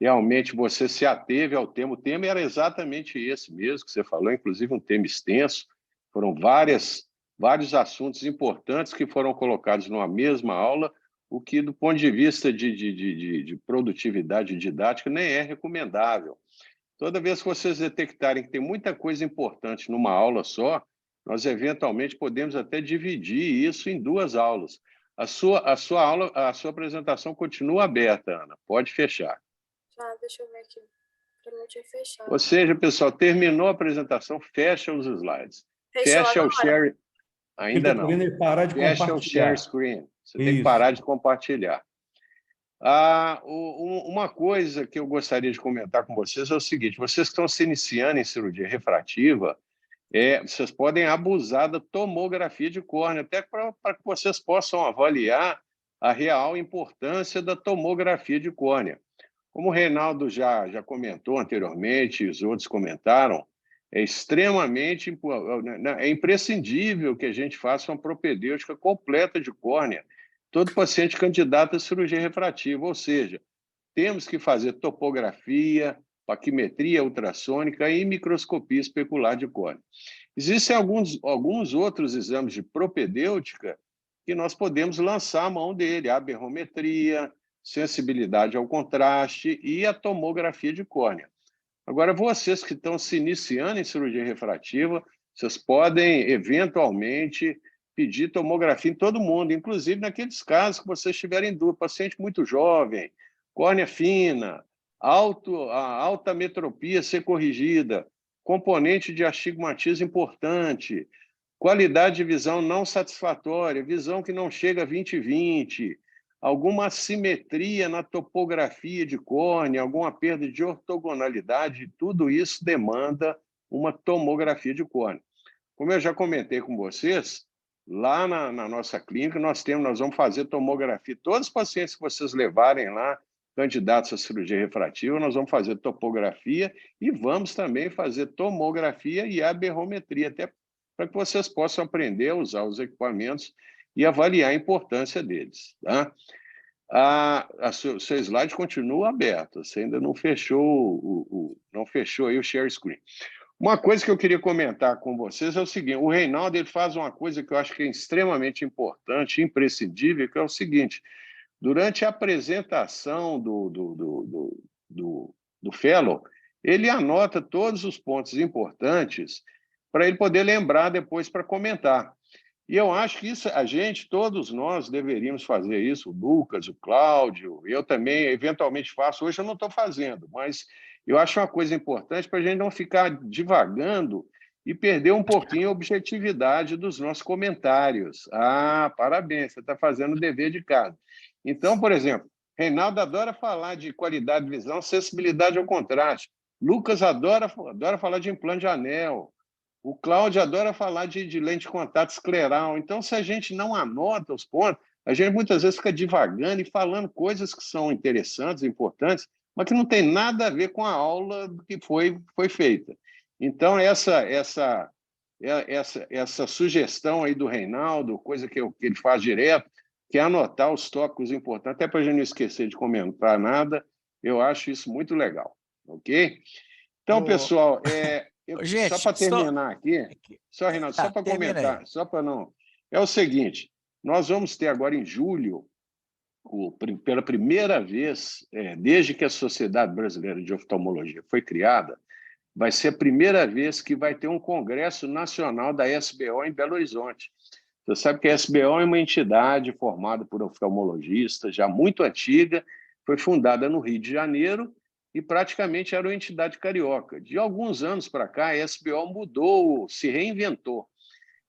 Realmente você se ateve ao tema, o tema era exatamente esse mesmo que você falou, inclusive um tema extenso, foram vários assuntos importantes que foram colocados numa mesma aula, o que, do ponto de vista de produtividade didática, nem é recomendável. Toda vez que vocês detectarem que tem muita coisa importante numa aula só, nós eventualmente podemos até dividir isso em 2 aulas. A sua apresentação continua aberta, Ana, pode fechar. Deixa eu ver aqui. Para não ter fechado. Ou seja, pessoal, terminou a apresentação, fecha os slides. Fechou Fecha agora? o share. Ainda Ele tá não. podendo ele parar de Fecha o compartilhar. share screen. Você tem que Isso. parar de compartilhar. Uma coisa que eu gostaria de comentar com vocês é o seguinte: vocês que estão se iniciando em cirurgia refrativa, vocês podem abusar da tomografia de córnea, até para que vocês possam avaliar a real importância da tomografia de córnea. Como o Reinaldo já comentou anteriormente, e os outros comentaram, é imprescindível que a gente faça uma propedêutica completa de córnea. Todo paciente candidato à cirurgia refrativa, ou seja, temos que fazer topografia, paquimetria ultrassônica e microscopia especular de córnea. Existem alguns outros exames de propedêutica que nós podemos lançar a mão dele, a aberrometria, sensibilidade ao contraste e a tomografia de córnea. Agora, vocês que estão se iniciando em cirurgia refrativa, vocês podem, eventualmente, pedir tomografia em todo mundo, inclusive naqueles casos que vocês tiverem dúvida, paciente muito jovem, córnea fina, alta metropia ser corrigida, componente de astigmatismo importante, qualidade de visão não satisfatória, visão que não chega a 20/20, alguma assimetria na topografia de córnea, alguma perda de ortogonalidade, tudo isso demanda uma tomografia de córnea. Como eu já comentei com vocês, lá na nossa clínica nós vamos fazer tomografia. Todos os pacientes que vocês levarem lá candidatos à cirurgia refrativa, nós vamos fazer topografia e vamos também fazer tomografia e aberrometria, até para que vocês possam aprender a usar os equipamentos e avaliar a importância deles. Tá? Seu slide continua aberto, você ainda não fechou não fechou aí o share screen. Uma coisa que eu queria comentar com vocês é o seguinte: o Reinaldo ele faz uma coisa que eu acho que é extremamente importante, imprescindível, que é o seguinte: durante a apresentação do fellow, ele anota todos os pontos importantes para ele poder lembrar depois para comentar. E eu acho que isso, todos nós deveríamos fazer isso, o Lucas, o Cláudio, eu também eventualmente faço, hoje eu não estou fazendo, mas eu acho uma coisa importante para a gente não ficar divagando e perder um pouquinho a objetividade dos nossos comentários. Parabéns, você está fazendo o dever de casa. Então, por exemplo, Reinaldo adora falar de qualidade de visão, acessibilidade ao contraste. Lucas adora falar de implante de anel. O Cláudio adora falar de lente de contato escleral. Então, se a gente não anota os pontos, a gente muitas vezes fica divagando e falando coisas que são interessantes, importantes, mas que não tem nada a ver com a aula que foi feita. Então, essa sugestão aí do Reinaldo, coisa que ele faz direto, que é anotar os tópicos importantes, até para a gente não esquecer de comentar nada, eu acho isso muito legal, ok? Então, pessoal, gente, só para terminar aqui, Reinaldo, só para comentar, só para não... É o seguinte, nós vamos ter agora em julho, pela primeira vez, desde que a Sociedade Brasileira de Oftalmologia foi criada, vai ser a primeira vez que vai ter um congresso nacional da SBO em Belo Horizonte. Você sabe que a SBO é uma entidade formada por oftalmologistas, já muito antiga, foi fundada no Rio de Janeiro e praticamente era uma entidade carioca. De alguns anos para cá, a SBO mudou, se reinventou.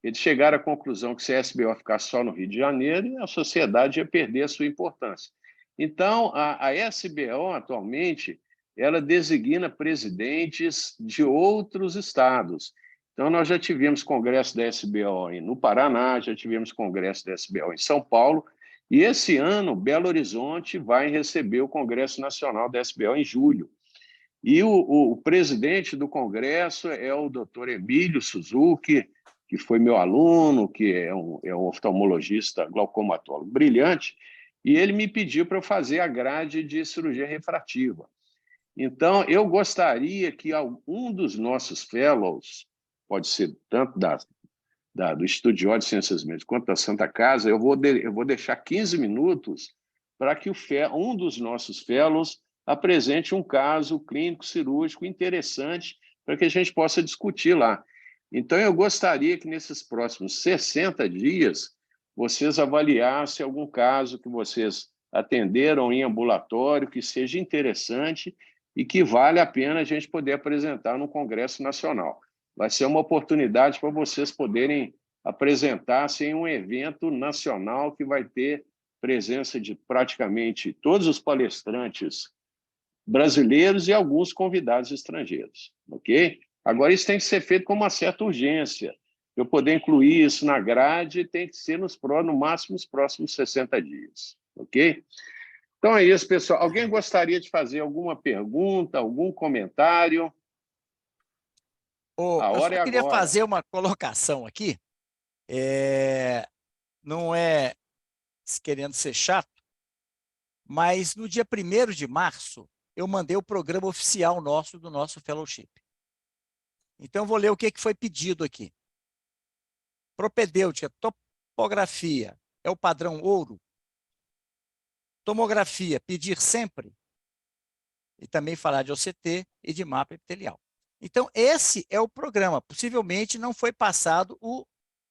Eles chegaram à conclusão que se a SBO ficasse só no Rio de Janeiro, a sociedade ia perder a sua importância. Então, a SBO, atualmente, ela designa presidentes de outros estados. Então, nós já tivemos congresso da SBO no Paraná, já tivemos congresso da SBO em São Paulo, e esse ano, Belo Horizonte vai receber o Congresso Nacional da SBO em julho. E o presidente do congresso é o doutor Emílio Suzuki, que foi meu aluno, que é um oftalmologista glaucomatólogo brilhante, e ele me pediu para eu fazer a grade de cirurgia refrativa. Então, eu gostaria que um dos nossos fellows, pode ser tanto do Instituto de Olhos e Ciências Médicas quanto da Santa Casa, eu vou deixar 15 minutos para que um dos nossos fellows apresente um caso clínico cirúrgico interessante para que a gente possa discutir lá. Então, eu gostaria que nesses próximos 60 dias vocês avaliassem algum caso que vocês atenderam em ambulatório, que seja interessante e que vale a pena a gente poder apresentar no Congresso Nacional. Vai ser uma oportunidade para vocês poderem apresentar-se em um evento nacional que vai ter presença de praticamente todos os palestrantes brasileiros e alguns convidados estrangeiros, ok? Agora, isso tem que ser feito com uma certa urgência. Eu poder incluir isso na grade tem que ser no máximo nos próximos 60 dias, ok? Então é isso, pessoal. Alguém gostaria de fazer alguma pergunta, algum comentário? Eu só queria fazer uma colocação aqui. Não é querendo ser chato, mas no dia 1º de março, eu mandei o programa oficial do nosso fellowship. Então, eu vou ler o que foi pedido aqui. Propedêutica, topografia, é o padrão ouro. Tomografia, pedir sempre. E também falar de OCT e de mapa epitelial. Então, esse é o programa. Possivelmente não foi passado o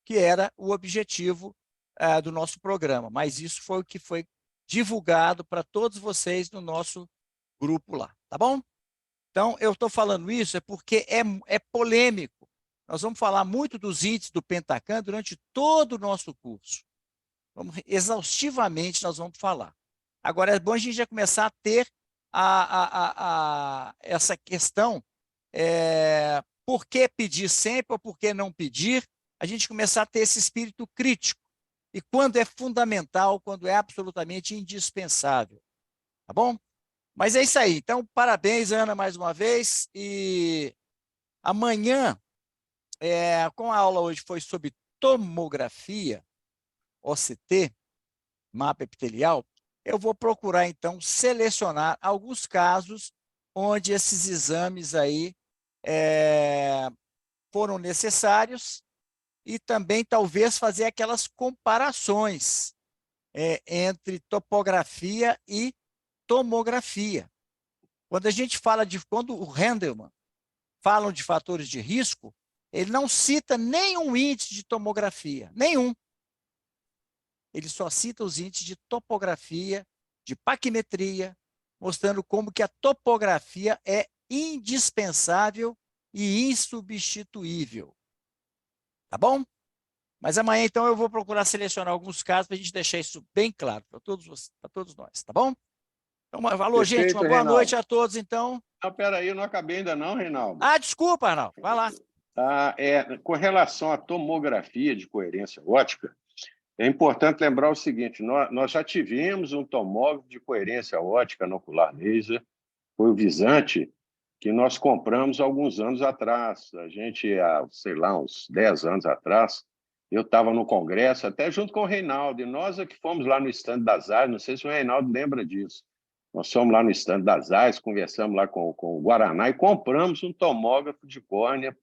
que era o objetivo do nosso programa, mas isso foi o que foi divulgado para todos vocês no nosso grupo lá, tá bom? Então, eu estou falando isso porque é polêmico. Nós vamos falar muito dos índices do Pentacam durante todo o nosso curso. Exaustivamente nós vamos falar. Agora, é bom a gente já começar a ter essa questão, por que pedir sempre ou por que não pedir, a gente começar a ter esse espírito crítico. E quando é fundamental, quando é absolutamente indispensável. Tá bom? Mas é isso aí. Então, parabéns, Ana, mais uma vez. E amanhã, com a aula hoje foi sobre tomografia, OCT, mapa epitelial, eu vou procurar, então, selecionar alguns casos onde esses exames aí foram necessários e também, talvez, fazer aquelas comparações entre topografia e tomografia. Quando a gente fala quando o Handelman fala de fatores de risco, ele não cita nenhum índice de tomografia, nenhum. Ele só cita os índices de topografia, de paquimetria, mostrando como que a topografia é indispensável e insubstituível. Tá bom? Mas amanhã, então, eu vou procurar selecionar alguns casos para a gente deixar isso bem claro para todos nós, tá bom? Então, alô, gente, uma boa noite a todos, então. Não, espera aí, eu não acabei ainda não, Reinaldo. Ah, desculpa, Arnaldo, vai lá. Com relação à tomografia de coerência óptica, é importante lembrar o seguinte, nós já tivemos um tomógrafo de coerência óptica no ocular laser, foi o Visante, que nós compramos alguns anos atrás. A gente, sei lá, uns 10 anos atrás, eu estava no congresso, até junto com o Reinaldo, e nós é que fomos lá no stand das AIS, não sei se o Reinaldo lembra disso. Nós fomos lá no stand das AIS, conversamos lá com o Guaraná e compramos um tomógrafo de córnea,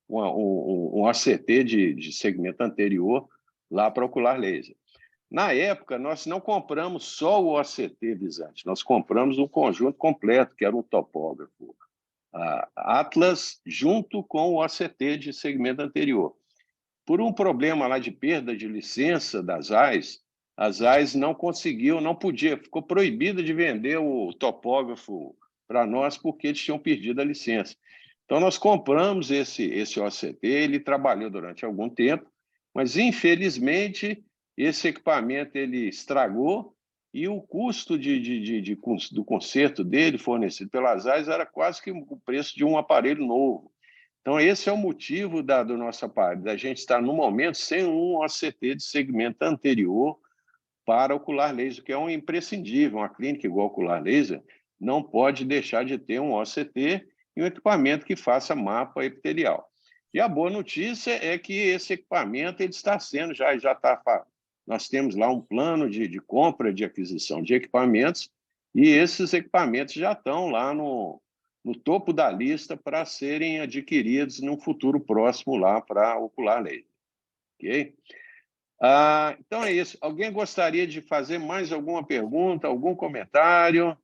um OCT de segmento anterior, lá para ocular laser. Na época, nós não compramos só o OCT Visante, nós compramos um conjunto completo, que era um topógrafo Atlas, junto com o OCT de segmento anterior. Por um problema lá de perda de licença das AIS, as AIS não conseguiu, não podia, ficou proibida de vender o topógrafo para nós porque eles tinham perdido a licença. Então, nós compramos esse OCT, ele trabalhou durante algum tempo, mas, infelizmente, esse equipamento ele estragou e o custo do conserto dele, fornecido pelas AIS, era quase que o preço de um aparelho novo. Então, esse é o motivo do nosso aparelho, da gente estar, no momento, sem um OCT de segmento anterior para ocular laser, que é um imprescindível. Uma clínica igual ocular laser não pode deixar de ter um OCT e um equipamento que faça mapa epitelial. E a boa notícia é que esse equipamento ele está sendo, já está. Nós temos lá um plano de compra, de aquisição de equipamentos, e esses equipamentos já estão lá no topo da lista para serem adquiridos num futuro próximo lá para ocular laser. Ok? Então é isso. Alguém gostaria de fazer mais alguma pergunta, algum comentário?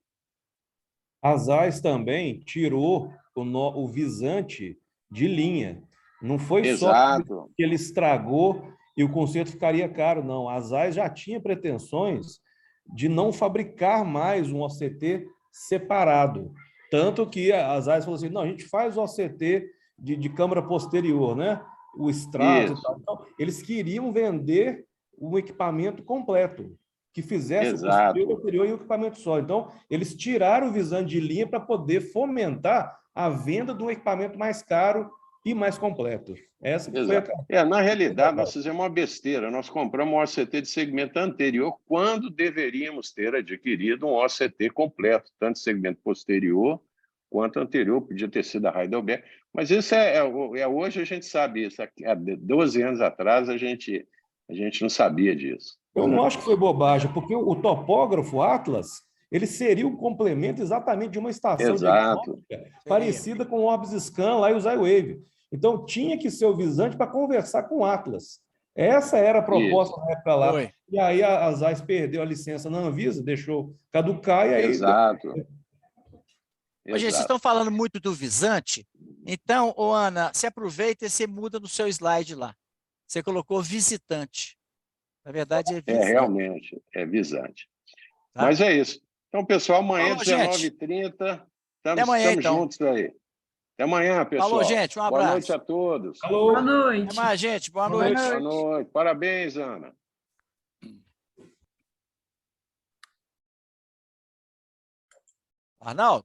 A ZAIS também tirou o Visante de linha. Não foi Exato. só que ele estragou e o conserto ficaria caro, não. A ZAIS já tinha pretensões de não fabricar mais um OCT separado. Tanto que a ZAIS falou assim, não, a gente faz o OCT de câmara posterior, né? O extrato e tal. Então, eles queriam vender um equipamento completo, que fizesse o posterior, anterior e o equipamento só. Então, eles tiraram o Visante de linha para poder fomentar a venda de um equipamento mais caro e mais completo. Essa que foi a... Na realidade, nós fizemos uma besteira. Nós compramos um OCT de segmento anterior quando deveríamos ter adquirido um OCT completo, tanto segmento posterior quanto anterior. Podia ter sido a Heidelberg. Mas isso hoje a gente sabe isso. Há 12 anos atrás, a gente não sabia disso. Eu não acho que foi bobagem, porque o topógrafo Atlas, ele seria um complemento exatamente de uma estação diagnóstica parecida com o Orbis Scan lá e o Zywave. Então, tinha que ser o Visante para conversar com o Atlas. Essa era a proposta na época lá. Foi. E aí a ZAIS perdeu a licença na Anvisa, deixou caducar e aí... Exato. Gente, vocês estão falando muito do Visante, então, Ana, se aproveita e você muda no seu slide lá. Você colocou visitante. Na verdade, é Visante. Realmente, é Visante. Tá? Mas é isso. Então, pessoal, amanhã, 19h30, estamos juntos aí. Até amanhã, pessoal. Falou, gente. Um abraço. Boa noite a todos. Falou. Boa noite. Até mais, gente. Boa noite. Boa noite. Parabéns, Ana. Arnaldo?